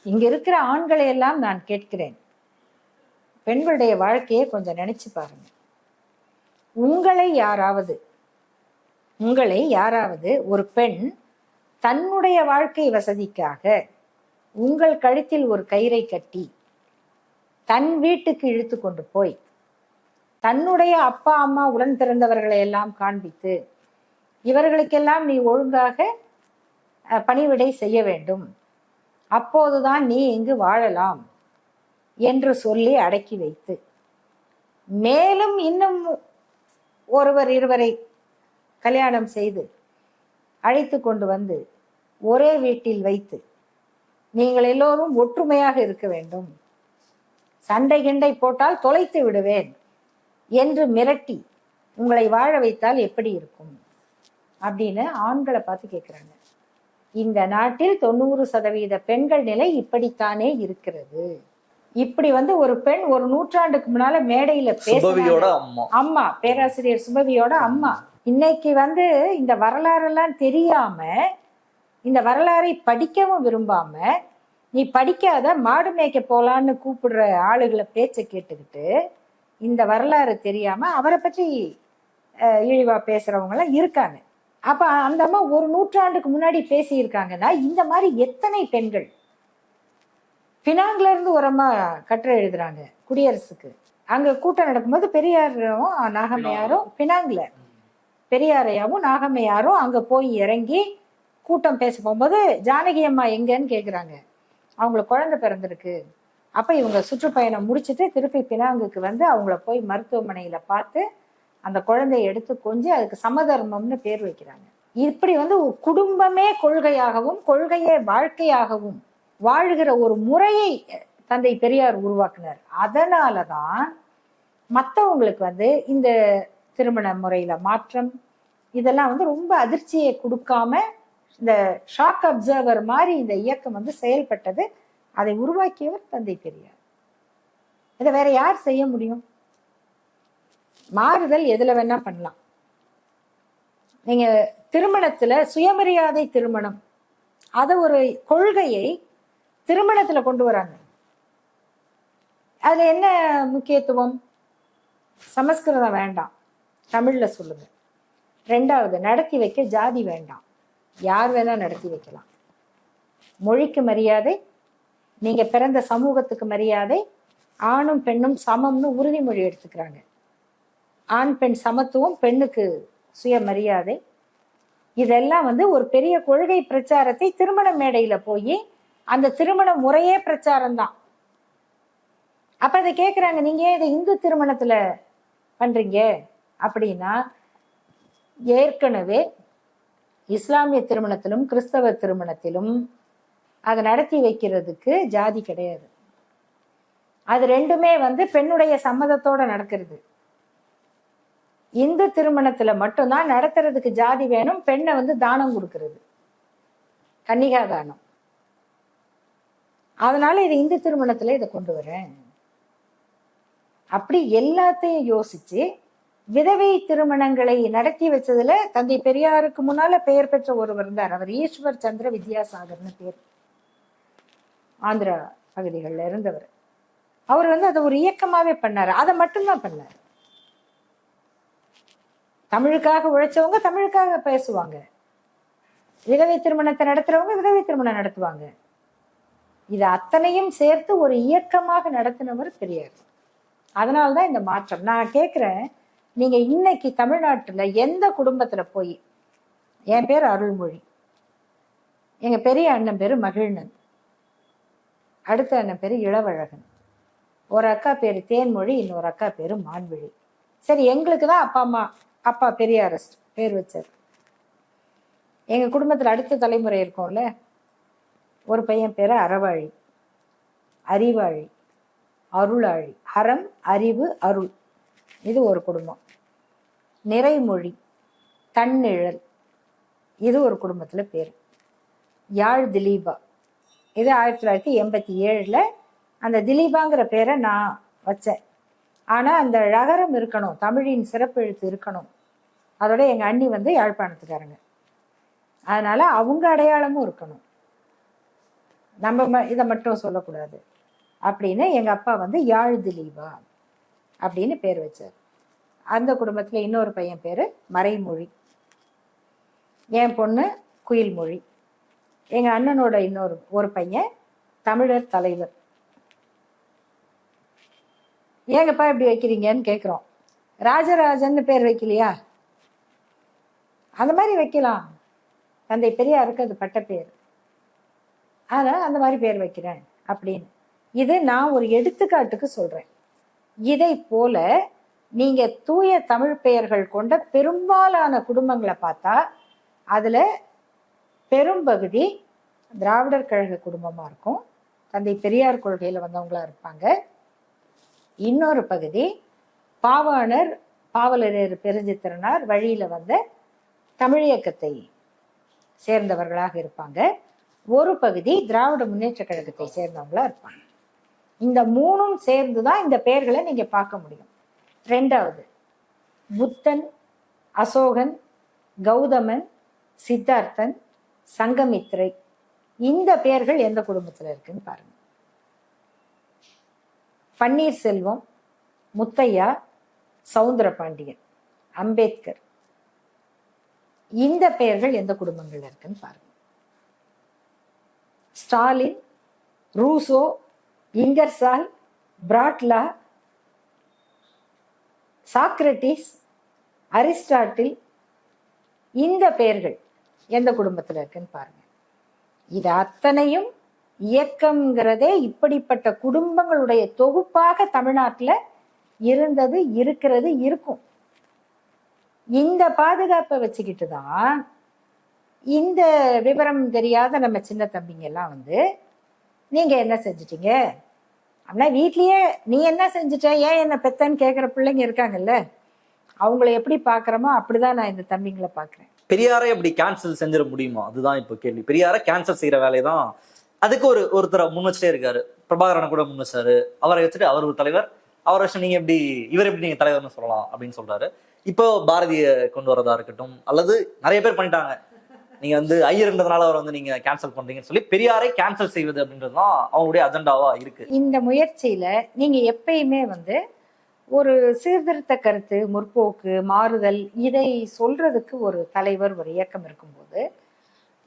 இங்க இருக்கிற ஆண்களை எல்லாம் நான் கேட்கிறேன், பெண்களுடைய வாழ்க்கையை கொஞ்சம் நினைச்சு பாருங்க. உங்களை யாராவது ஒரு பெண் தன்னுடைய வாழ்க்கை வசதிக்காக உங்கள் கழுத்தில் ஒரு கயிறை கட்டி தன் வீட்டுக்கு இழுத்து கொண்டு போய் தன்னுடைய அப்பா அம்மா உடன் பிறந்தவர்களை எல்லாம் காண்பித்து இவர்களுக்கெல்லாம் நீ ஒழுங்காக பணிவிடை செய்ய வேண்டும், அப்போதுதான் நீ இங்கு வாழலாம் என்று சொல்லி அடக்கி வைத்து, மேலும் இன்னும் ஒருவர் இருவரை கல்யாணம் செய்து அழைத்து கொண்டு வந்து ஒரே வீட்டில் வைத்து நீங்கள் எல்லோரும் ஒற்றுமையாக இருக்க வேண்டும், சண்டை கிண்டை போட்டால் தொலைத்து விடுவேன் என்று மிரட்டி உங்களை வாழ வைத்தால் எப்படி இருக்கும் அப்படின்னு ஆண்களை பார்த்து கேட்கிறாங்க. இந்த நாட்டில் 90% பெண்கள் நிலை இப்படித்தானே இருக்கிறது. இப்படி வந்து ஒரு பெண் ஒரு நூற்றாண்டுக்கு முன்னால மேடையில பேசுறோட அம்மா, பேராசிரியர் சுபவியோட அம்மா, இன்னைக்கு வந்து இந்த வரலாறெல்லாம் தெரியாம, இந்த வரலாறை படிக்கவும் விரும்பாம, நீ படிக்காத மாடு மேய்க்க போலான்னு கூப்பிடுற ஆளுகளை பேச்சை கேட்டுக்கிட்டு இந்த வரலாறு தெரியாம அவரை பற்றி இழிவா பேசுறவங்க எல்லாம் இருக்காங்க. அப்ப அந்த அம்மா ஒரு நூற்றாண்டுக்கு முன்னாடி பேசி இருக்காங்கன்னா இந்த மாதிரி எத்தனை பெண்கள். பினாங்ல இருந்து ஒரு அம்மா கட்டுரை எழுதுறாங்க குடியரசுக்கு. அங்க கூட்டம் நடக்கும்போது பெரியாரும் நாகம்மையாரும், பினாங்ல பெரியாரையாவும் நாகம்மையாரும் அங்க போய் இறங்கி கூட்டம் பேச போகும்போது ஜானகி அம்மா எங்கன்னு கேக்குறாங்க. அவங்களுக்கு குழந்தை பிறந்திருக்கு. அப்ப இவங்க சுற்றுப்பயணம் முடிச்சுட்டு திருப்பி பினாங்குக்கு வந்து அவங்கள போய் மருத்துவமனையில பார்த்து அந்த குழந்தைய எடுத்து கொஞ்சம் அதுக்கு சமதர்மம்னு பேர் வைக்கிறாங்க. இப்படி வந்து குடும்பமே கொள்கையாகவும் கொள்கையே வாழ்க்கையாகவும் வாழ்கிற ஒரு முறையை தந்தை பெரியார் உருவாக்குனார். அதனாலதான் மற்றவங்களுக்கு வந்து இந்த திருமண முறையில மாற்றம் இதெல்லாம் வந்து ரொம்ப அதிர்ச்சியை கொடுக்காம இந்த ஷாக் அப்சர்வர் மாதிரி இந்த இயக்கம் வந்து செயல்பட்டது. அதை உருவாக்கியவர் தந்தை பெரியார். இதை வேற யார் செய்ய முடியும்? மாறுதல் எதுல வேணா பண்ணலாம். நீங்க திருமணத்துல சுயமரியாதை திருமணம் அத ஒரு கொள்கையை திருமணத்துல கொண்டு வராங்க. அதுல என்ன முக்கியத்துவம்? சமஸ்கிருதம் வேண்டாம், தமிழ்ல சொல்லுங்க. 2வது, நடத்தி வைக்க ஜாதி வேண்டாம், யார் வேணா நடத்தி வைக்கலாம். மொழிக்கு மரியாதை, நீங்க பிறந்த சமூகத்துக்கு மரியாதை, ஆணும் பெண்ணும் சமம்னு உறுதிமொழி எடுத்துக்கிறாங்க. ஆண் பெண் சமத்துவம், பெண்ணுக்கு சுயமரியாதை, இதெல்லாம் வந்து ஒரு பெரிய கொள்கை பிரச்சாரத்தை திருமண மேடையில போய் அந்த திருமண முறையே பிரச்சாரம் தான். அப்ப அதை கேட்குறாங்க, நீங்க ஏன் இதை இந்து திருமணத்துல பண்றீங்க அப்படின்னா, ஏற்கனவே இஸ்லாமிய திருமணத்திலும் கிறிஸ்தவ திருமணத்திலும் அதை நடத்தி வைக்கிறதுக்கு ஜாதி கிடையாது. அது ரெண்டுமே வந்து பெண்ணுடைய சம்மதத்தோட நடக்கிறது. இந்து திருமணத்துல மட்டும்தான் நடத்துறதுக்கு ஜாதி வேணும். பெண்ணை வந்து தானம் கொடுக்கறது, கன்னிகா தானம். அதனால இது இந்து திருமணத்துல இதை கொண்டு வரேன். அப்படி எல்லாத்தையும் யோசிச்சு விதவை திருமணங்களை நடத்தி வச்சதுல தந்தை பெரியாருக்கு முன்னால பெயர் பெற்ற ஒருவர் இருந்தார். அவர் ஈஸ்வர் சந்திர வித்யாசாகர்னு பேர். ஆந்திரா பகுதிகளில் இருந்தவர். அவர் அதை ஒரு இயக்கமாவே பண்ணாரு. அதை மட்டும்தான் பண்ணார். தமிழுக்காக உழைச்சவங்க தமிழுக்காக பேசுவாங்க, விதவை திருமணத்தை நடத்துறவங்க விதவை திருமணம் நடத்துவாங்க. இது அத்தனையும் சேர்த்து ஒரு இயக்கமாக நடத்தினவர் பெரியார். அதனால்தான் இந்த மாற்றம். நான் கேட்கிறேன், நீங்க இன்னைக்கு தமிழ்நாட்டுல எந்த குடும்பத்துல போய், என் பேர் அருள்மொழி, எங்க பெரிய அண்ணன் பேரு மகிழ்நன், அடுத்த அண்ணன் பேரு இளவழகன், ஒரு அக்கா பேரு தேன்மொழி, இன்னொரு அக்கா பேரு மான்விழி. சரி, எங்களுக்கு தான் அப்பா பெரியாரிஸ்ட் பேர் வச்சார். எங்க குடும்பத்துல அடுத்த தலைமுறை இருக்கும்ல, ஒரு பையன் பேரு அறவாழி, அறிவாழி, அருளாழி. அறம், அறிவு, அருள், இது ஒரு குடும்பம். நிறைமொழி, தன்னிழல், இது ஒரு குடும்பத்துல பேரு. யாழ் திலீபா, இது 1987 அந்த திலீபாங்கிற பேரை நான் வச்சேன். ஆனா அந்த ழகரம் இருக்கணும், தமிழின் சிறப்பு எழுத்து இருக்கணும். அதோட எங்க அண்ணி யாழ்ப்பாணத்துக்காரங்க, அதனால அவங்க அடையாளமும் இருக்கணும், நம்ம இதை மட்டும் சொல்லக்கூடாது அப்படின்னு எங்க அப்பா யாழ் திலீபா அப்படின்னு பேர் வச்சார். அந்த குடும்பத்துல இன்னொரு பையன் பேரு மறைமொழி, என் பொண்ணு குயில்மொழி, எங்க அண்ணனோட ஒரு பையன் தமிழர் தலைவர். ஏங்கப்பா இப்படி வைக்கிறீங்கன்னு கேட்குறோம். ராஜராஜன் பேர் வைக்கலையா? அந்த மாதிரி வைக்கலாம், தந்தை பெரியாருக்கு அது பட்ட பேர், அதனால அந்த மாதிரி பேர் வைக்கிறேன் அப்படின்னு. இது நான் ஒரு எடுத்துக்காட்டுக்கு சொல்றேன். இதை போல நீங்க தூய தமிழ் பெயர்கள் கொண்ட பெரும்பாலான குடும்பங்களை பார்த்தா அதுல பெரும்பகுதி திராவிடர் கழக குடும்பமா இருக்கும், தந்தை பெரியார் கொள்கையில வந்தவங்களா இருப்பாங்க. இன்னொரு பகுதி பாவாணர் பாவலரேறு பெருஞ்சித்திரனார் வழியில வந்த தமிழியக்கத்தை சேர்ந்தவர்களாக இருப்பாங்க. ஒரு பகுதி திராவிட முன்னேற்ற கழகத்தை சேர்ந்தவங்களா இருப்பாங்க. இந்த மூணும் சேர்ந்துதான் இந்த பெயர்களை நீங்க பார்க்க முடியும். ரெண்டாவது, புத்தன், அசோகன், கௌதமன், சித்தார்த்தன், சங்கமித்ரை, இந்த பெயர்கள் எந்த குடும்பத்துல இருக்குன்னு பாருங்க. பன்னீர்செல்வம், முத்தையா, சவுந்தரபாண்டியன், அம்பேத்கர், இந்த பெயர்கள் எந்த குடும்பங்கள்ல இருக்குன்னு பாருங்க. Stalin, Rousseau, Ingersoll, பிராட்லா, Socrates, Aristotle, இந்த பெயர்கள் எந்த குடும்பத்துல இருக்குன்னு பாருங்க. இது அத்தனையும் இயக்கம்ங்கிறதே இப்படிப்பட்ட குடும்பங்களுடைய தொகுப்பாக தமிழ்நாட்டுல இருந்தது, இருக்கிறது, இருக்கும். இந்த பாதுகாப்பை வச்சுக்கிட்டு தான் இந்த விவரம் தெரியாத நம்ம சின்ன தம்பிங்க எல்லாம் நீங்க என்ன செஞ்சிட்டீங்க அப்படின்னா, வீட்லயே நீ என்ன செஞ்சுட்ட, ஏன் என்ன பெத்தன்னு கேட்குற பிள்ளைங்க இருக்காங்கல்ல, அவங்கள எப்படி பாக்குறோமோ அப்படிதான் நான் இந்த தம்பிங்களை பாக்குறேன். பெரியாரை அப்படி கேன்சல் செஞ்சிட முடியுமா? அதுதான் இப்போ கேள்வி. பெரியாரை கேன்சல் செய்யற வேலைதான். அதுக்கு ஒருத்தரை முன் வச்சுட்டே இருக்காரு. பிரபாகரனை கூட முன் வச்சாரு. அவரை வச்சுட்டு அவர் ஒரு தலைவர், அவரை வச்சு நீங்க எப்படி இவர் எப்படி நீங்க தலைவர்னு சொல்லலாம் அப்படின்னு சொல்றாரு. இப்போ பாரதிய கொண்டு வரதா இருக்கட்டும், அல்லது நிறைய பேர் பண்ணிட்டாங்க, நீங்க ஐயர்ன்றதுனால அவர் நீங்க கேன்சல் பண்றீங்கன்னு சொல்லி பெரியாரை கேன்சல் செய்வது அப்படின்றதுதான் அவங்களுடைய அஜெண்டாவா இருக்கு. இந்த முயற்சியில நீங்க எப்பயுமே ஒரு சீர்திருத்த கருத்து, முற்போக்கு, மாறுதல், இதை சொல்றதுக்கு ஒரு தலைவர், ஒரு இயக்கம் இருக்கும்போது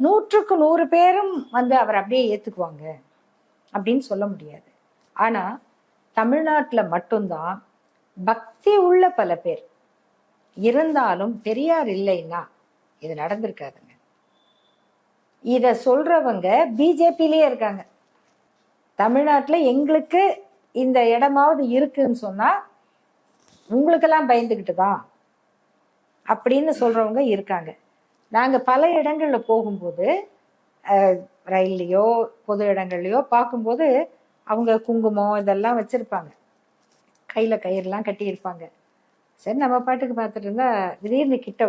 100க்கு 100 பேரும் அவர் அப்படியே ஏத்துக்குவாங்க அப்படின்னு சொல்ல முடியாது. ஆனா தமிழ்நாட்டுல மட்டும்தான் பக்தி உள்ள பல பேர் இருந்தாலும் பெரியார் இல்லைன்னா இது நடந்திருக்காதுங்க. இத சொல்றவங்க பிஜேபியிலேயே இருக்காங்க. தமிழ்நாட்டுல எங்களுக்கு இந்த இடமாவது இருக்குன்னு சொன்னா உங்களுக்கெல்லாம் பயந்துகிட்டு தான் அப்படின்னு சொல்றவங்க இருக்காங்க. நாங்க பல இடங்கள்ல போகும்போது, ரயில்லையோ பொது இடங்கள்லையோ பார்க்கும்போது அவங்க குங்குமம் இதெல்லாம் வச்சிருப்பாங்க, கையில கயிறுலாம் கட்டி இருப்பாங்க. சரி, நம்ம பாட்டுக்கு பார்த்துட்டு இருந்தா திடீர்னு கிட்ட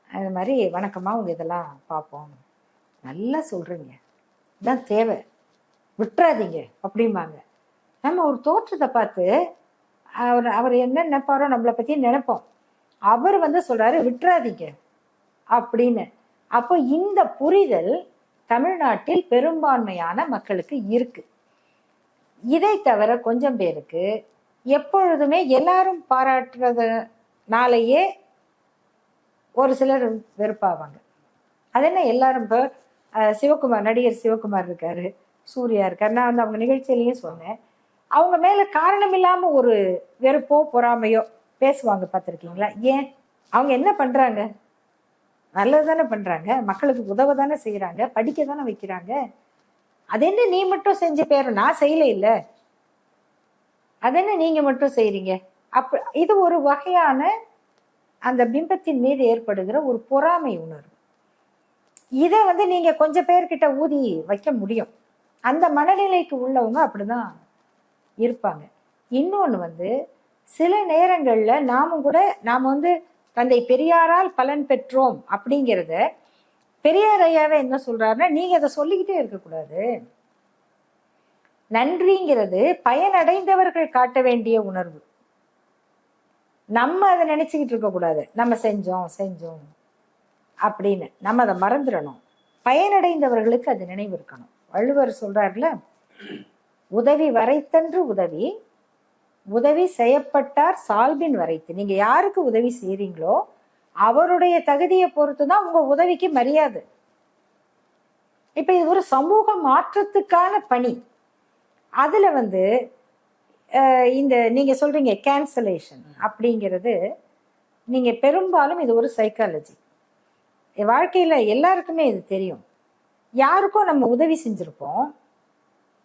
அது மாதிரி வணக்கமா அவங்க இதெல்லாம் பார்ப்போம், நல்லா சொல்றீங்க, இதான் தேவை, விட்டுறாதீங்க அப்படிம்பாங்க. நம்ம ஒரு தோற்றத்தை பார்த்து அவர் அவர் என்ன நினைப்பாரோ நம்மளை பத்தி நினைப்போம். அவர் வந்து சொல்றாரு விட்டுறாதீங்க அப்படின்னு. அப்போ இந்த புரிதல் தமிழ்நாட்டில் பெரும்பான்மையான மக்களுக்கு இருக்கு. இதை தவிர கொஞ்சம் பேருக்கு எப்பொழுதுமே எல்லாரும் பாராட்டுறதுனாலேயே ஒரு சிலர் வெறுப்பாவாங்க. அது என்ன எல்லாரும் இப்போ சிவகுமார், நடிகர் சிவகுமார் இருக்காரு, சூர்யா இருக்காரு, நான் வந்து அவங்க நிகழ்ச்சியிலையும் சொன்னேன், அவங்க மேல காரணம் இல்லாம ஒரு வெறுப்போ பொறாமையோ பேசுவாங்க, பார்த்துருக்கீங்களா? ஏன்? அவங்க என்ன பண்றாங்க? நல்லது தானே பண்றாங்க, மக்களுக்கு உதவ தானே செய்யறாங்க, படிக்க தானே வைக்கிறாங்க. அது என்ன நீ மட்டும் செஞ்ச பேரும் நான் செய்யல இல்ல, அது என்ன நீங்க மட்டும் செய்றீங்க? இது ஒரு வகையான அந்த பிம்பத்தின் மீது ஏற்படுகிற ஒரு பொறாமை உணர்வு. இதை வந்து நீங்க கொஞ்சம் பேர்கிட்ட ஊதி வைக்க முடியும். அந்த மனநிலைக்கு உள்ளவங்க அப்படிதான் இருப்பாங்க. இன்னொன்று வந்து சில நேரங்கள்ல நாம வந்து தந்தை பெரியாரால் பலன் பெற்றோம் அப்படிங்கிறத பெரியார் ஐயாவே என்ன சொல்றாருன்னா, நீங்க அதை சொல்லிக்கிட்டே இருக்கக்கூடாது. நன்றிங்கிறது பயனடைந்தவர்கள் காட்ட வேண்டிய உணர்வு. நம்ம அதை நினைச்சுக்கிட்டு இருக்கக்கூடாது, நம்ம செஞ்சோம் அப்படின்னு நம்ம அதை மறந்துடணும். பயனடைந்தவர்களுக்கு அது நினைவு இருக்கணும். வள்ளுவர் சொல்றாருல, உதவி வரைத்தன்று உதவி, உதவி செய்யப்பட்டார் சால்பின் வரைத்து. நீங்க யாருக்கு உதவி செய்றீங்களோ அவருடைய தகுதியை பொறுத்துதான் உங்க உதவிக்கு மரியாதை. இப்ப இது ஒரு சமூக மாற்றத்துக்கான பணி. அதுல வந்து இந்த நீங்க சொல்றீங்க கேன்சலேஷன் அப்படிங்கிறது, நீங்க பெரும்பாலும் இது ஒரு சைக்காலஜி. வாழ்க்கையில எல்லாருக்குமே இது தெரியும். யாருக்கும் நம்ம உதவி செஞ்சிருப்போம்,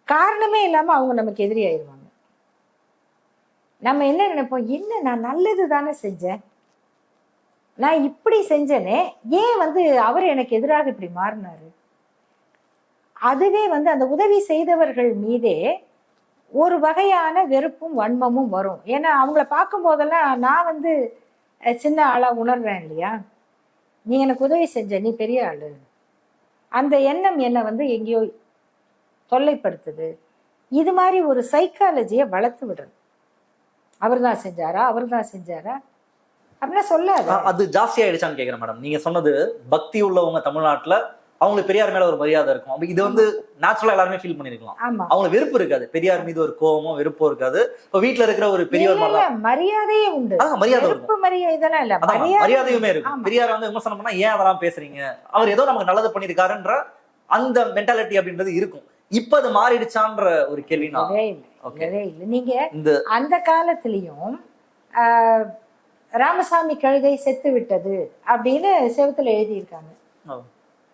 காரணமே இல்லாம அவங்க நமக்கு எதிரி ஆயிடுவாங்க. நம்ம என்ன நினைப்போம், என்ன நான் நல்லது தானே செஞ்சேன், நான் இப்படி செஞ்சேனே, ஏன் வந்து அவர் எனக்கு எதிராக இப்படி மாறினாரு. அதுவே வந்து அந்த உதவி செய்தவர்கள் மீதே ஒரு வகையான வெறுப்பும் வன்மமும் வரும். ஏன்னா அவங்கள பார்க்கும் போதெல்லாம் நான் வந்து சின்ன ஆளா உணர்றேன் இல்லையா, நீ எனக்கு உதவி செஞ்ச, நீ பெரிய ஆளு. அந்த எண்ணம் என்னை வந்து எங்கேயோ தொல்லைப்படுத்துது. இது மாதிரி ஒரு சைக்காலஜியை வளர்த்து விடுறது. அவர் தான் செஞ்சாரா அப்படின்னா சொல்லாது. அது ஜாஸ்தி ஆயிடுச்சான்னு கேக்குறேன் மேடம். நீங்க சொன்னது பக்தி உள்ளவங்க தமிழ்நாட்டுல அவங்களுக்கு பெரியார் மேல ஒரு மரியாதை இருக்கும். அப்படி இது வந்து நேச்சுரலா எல்லாருமே ஃபீல் பண்ணிருக்கலாம். அவங்களுக்கு வெறுப்பு இருக்காது, பெரியார் மீது ஒரு கோவமோ வெறுப்போ இருக்காது. இப்ப வீட்டுல இருக்கிற ஒரு பெரியவர் மரியாதையே உண்டு, மரியாதையுமே இருக்கும். பெரியார் வந்து விமர்சனம் பண்ணா ஏன் அதெல்லாம் பேசுறீங்க, அவர் ஏதோ நமக்கு நல்லது பண்ணிருக்காருன்ற அந்த மென்டாலிட்டி அப்படின்றது இருக்கும். இப்ப அது மாறிடுச்சான்ற ஒரு கேள்வி. நீங்க அந்த காலத்திலயும் ராமசாமி கழுதை செத்து விட்டது அப்படின்னு செவுத்துல எழுதியிருக்காங்க.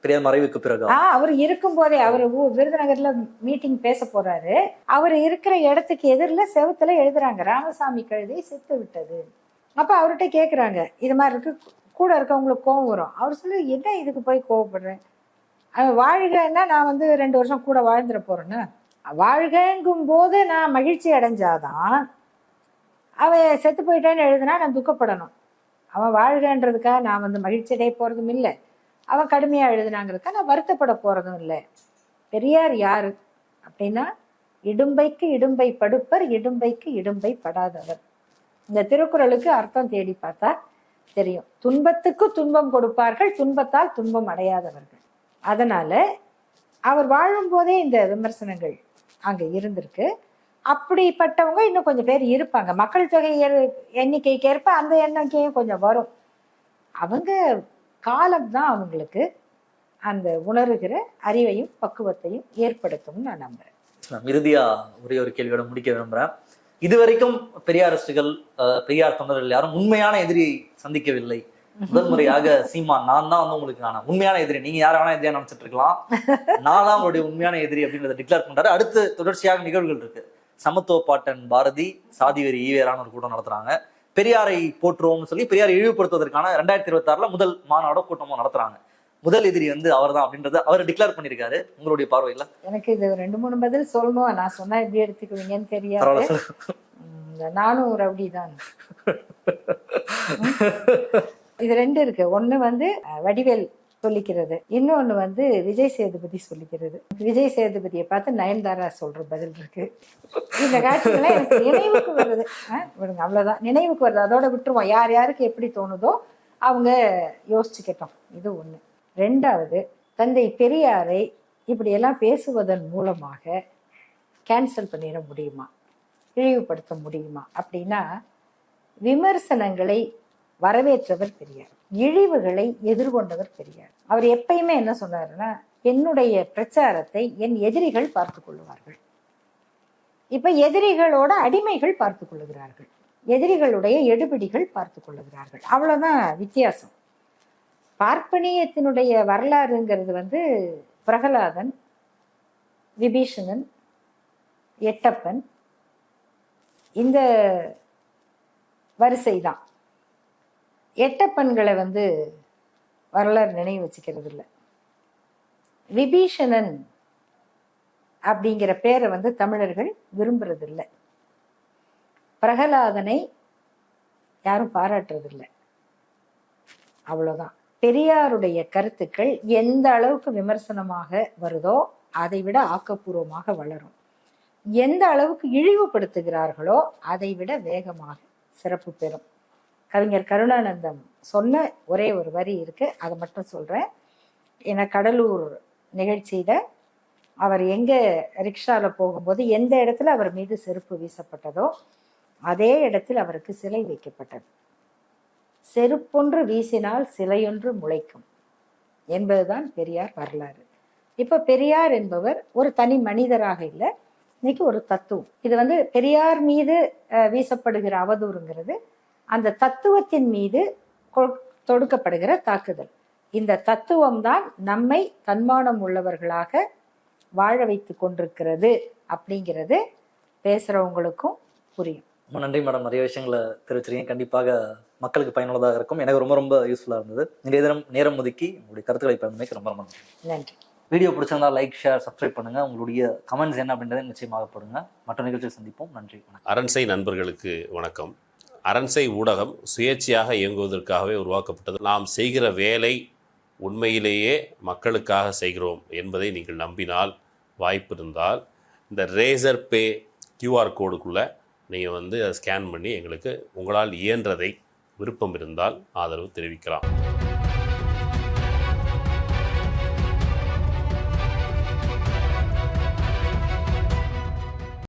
பெரியார் மறைவுக்கு பிறகு அவர் இருக்கும் போதே, அவர் விருதுநகர்ல மீட்டிங் பேச போறாரு, அவர் இருக்கிற இடத்துக்கு எதிரில் செவுத்துல எழுதுறாங்க ராமசாமி கழுதை செத்து விட்டது. அப்ப அவர்கிட்ட கேக்குறாங்க, இது மாதிரி இருக்கு, கூட இருக்கவங்களுக்கு கோவம் வரும். அவர் சொல்லு, என்ன இதுக்கு போய் கோவப்படுறேன், அவன் வாழ்கன்னா நான் வந்து 2 வருஷம் கூட வாழ்ந்துட போறேன்னு, வாழ்கங்கும் போது நான் மகிழ்ச்சி அடைஞ்சாதான், அவன் செத்து போயிட்டான்னு எழுதுனா நான் துக்கப்படணும். அவன் வாழ்கன்றதுக்காக நான் வந்து மகிழ்ச்சி அடைய போறதும் இல்லை, அவன் கடுமையா எழுதுனாங்கிறதுக்காக நான் வருத்தப்பட போறதும் இல்லை. பெரியார் யாரு அப்படின்னா, இடும்பைக்கு இடும்பை படுப்பர், இடும்பைக்கு இடும்பை படாதவர். இந்த திருக்குறளுக்கு அர்த்தம் தேடி பார்த்தா தெரியும். துன்பத்துக்கு துன்பம் கொடுப்பார்கள், துன்பத்தால் துன்பம் அடையாதவர்கள். அதனால அவர் வாழும் போதே இந்த விமர்சனங்கள் அங்க இருந்திருக்கு. அப்படிப்பட்டவங்க இன்னும் கொஞ்சம் பேர் இருப்பாங்க. மக்கள் தொகை எண்ணிக்கைக்கு ஏற்ப அந்த எண்ணிக்கையும் கொஞ்சம் வரும். அவங்க காலம்தான் அவங்களுக்கு அந்த உணர்கிற அறிவையும் பக்குவத்தையும் ஏற்படுத்தும் நான் நம்புறேன். இறுதியா ஒரே ஒரு கேள்வியோட முடிக்க விரும்புறேன். இதுவரைக்கும் பெரியாரிஸ்டுகள், பெரியார் தொண்டர்கள் யாரும் உண்மையான எதிரியை சந்திக்கவில்லை. முதல் முறையாக சீமான், நான் தான் வந்து உங்களுக்கு உண்மையான எதிரி, நீங்க யார வேணா எதிரியா நினைச்சிட்டு இருக்கலாம், நான் தான் உங்களுடைய உண்மையான எதிரி அப்படின்றத டிக்ளேர் பண்றாரு. அடுத்து தொடர்ச்சியாக நிகழ்வுகள் இருக்கு. சமத்துவ பாட்டன் பாரதி, சாதிவெறி ஈவேரான ஒரு கூட்டம் நடத்துறாங்க. பெரியாரை போற்றுவோம்னு சொல்லி பெரியாரை இழிவுபடுத்துவதற்கான 2026 முதல் மாநாடோ கூட்டமோ நடத்துறாங்க. முதல் எதிரி வந்து அவர் தான் அப்படின்றத அவர் டிக்ளேர் பண்ணிருக்காரு. உங்களுடைய பார்வையில? எனக்கு இது 2-3 பதில் சொல்லணும், நான் சொன்னா எப்படி எடுத்துக்குவீங்கன்னு தெரியாது. நானும் ஒரு ரவுடிதான். இது 2 இருக்கு. ஒண்ணு வந்து வடிவேல் சொல்லிக்கிறது. இன்னொன்னு வந்து விஜய் சேதுபதி சொல்லிக்கிறது. விஜய் சேதுபதியை பார்த்து நயன்தாரா சொல்ற பதில் இருக்கு. இந்த காட்சிகளை எனக்கு நினைவுக்கு வருது. விடுங்க, அவ்வளவுதான் நினைவுக்கு வருது. அதோட விட்டுருவோம். யார் யாருக்கு எப்படி தோணுதோ அவங்க யோசிச்சுக்கிட்டோம். இது ஒண்ணு. ரெண்டாவது, தந்தை பெரியாரை இப்படியெல்லாம் பேசுவதன் மூலமாக கேன்சல் பண்ணிட முடியுமா, இழிவுபடுத்த முடியுமா அப்படின்னா, விமர்சனங்களை வரவேற்றவர் பெரியார், இழிவுகளை எதிர்கொண்டவர் பெரியார். அவர் எப்பயுமே என்ன சொன்னாருன்னா, என்னுடைய பிரச்சாரத்தை என் எதிரிகள் பார்த்து கொள்ளுவார்கள். இப்ப எதிரிகளோட அடிமைகள் பார்த்து கொள்ளுகிறார்கள், எதிரிகளுடைய எடுபிடிகள் பார்த்து கொள்ளுகிறார்கள். அவ்வளவுதான் வித்தியாசம். பார்ப்பனியத்தினுடைய வரலாறுங்கிறது வந்து பிரகலாதன், விபீஷணன், எட்டப்பன், இந்த வரிசை தான். எட்டப்பன்களை வந்து வரலாறு நினைவு வச்சுக்கிறது இல்லை. விபீஷணன் அப்படிங்கிற பேரை வந்து தமிழர்கள் விரும்புறது இல்லை. பிரகலாதனை யாரும் பாராட்டுறதில்லை. அவ்வளவுதான். பெரியாருடைய கருத்துக்கள் எந்த அளவுக்கு விமர்சனமாக வருதோ அதை விட ஆக்கப்பூர்வமாக வளரும். எந்த அளவுக்கு இழிவுபடுத்துகிறார்களோ அதை விட வேகமாக சிறப்பு பெறும். கவிஞர் கருணானந்தம் சொன்ன ஒரே ஒரு வரி இருக்கு, அதை மட்டும் சொல்றேன். ஏன்னா கடலூர் நிகழ்ச்சியில அவர் எங்க ரிக்ஷால போகும்போது எந்த இடத்துல அவர் மீது செருப்பு வீசப்பட்டதோ அதே இடத்தில் அவருக்கு சிலை வைக்கப்பட்டது. செருப்பொன்று வீசினால் சிலையொன்று முளைக்கும் என்பதுதான் பெரியார் வரலாறு. இப்ப பெரியார் என்பவர் ஒரு தனி மனிதராக இல்லை, இன்னைக்கு ஒரு தத்துவம். இது வந்து பெரியார் மீது வீசப்படுகிற அவதூறுங்கிறது அந்த தத்துவத்தின் மீது தொடுக்கப்படுகிற தாக்குதல். இந்த தத்துவம் தான் நம்மை தன்மானம் உள்ளவர்களாக வாழ வைத்து கொண்டிருக்கிறது அப்படிங்கிறது பேசுறவங்களுக்கும் புரியும். ரொம்ப நன்றி மேடம், நிறைய விஷயங்களை தெரிவிச்சிருக்கீங்க. கண்டிப்பாக மக்களுக்கு பயனுள்ளதாக இருக்கும். எனக்கு ரொம்ப ரொம்ப யூஸ்ஃபுல்லாக இருந்தது. நிறைய தினம் நேரம் ஒதுக்கி உங்களுடைய கருத்துக்களை பகிர்ந்தமைக்கு ரொம்ப ரொம்ப நன்றி. வீடியோ பிடிச்சிருந்தா லைக், ஷேர், சப்ஸ்கிரைப் பண்ணுங்க. உங்களுடைய கமெண்ட்ஸ் என்ன அப்படின்றத நிச்சயமாக போடுங்க. மற்ற நிகழ்ச்சியில் சந்திப்போம். நன்றி. அரண்சை நண்பர்களுக்கு வணக்கம். அரண்சை ஊடகம் சுயேட்சையாக இயங்குவதற்காகவே உருவாக்கப்பட்டது. நாம் செய்கிற வேலை உண்மையிலேயே மக்களுக்காக செய்கிறோம் என்பதை நீங்கள் நம்பினால், வாய்ப்பு இருந்தால் இந்த ரேசர் பே QR கோடுக்குள்ளே நீங்கள் வந்து அதை ஸ்கேன் பண்ணி எங்களுக்கு உங்களால் இயன்றதை விருப்பம் இருந்தால் ஆதரவு தெரிவிக்கலாம்.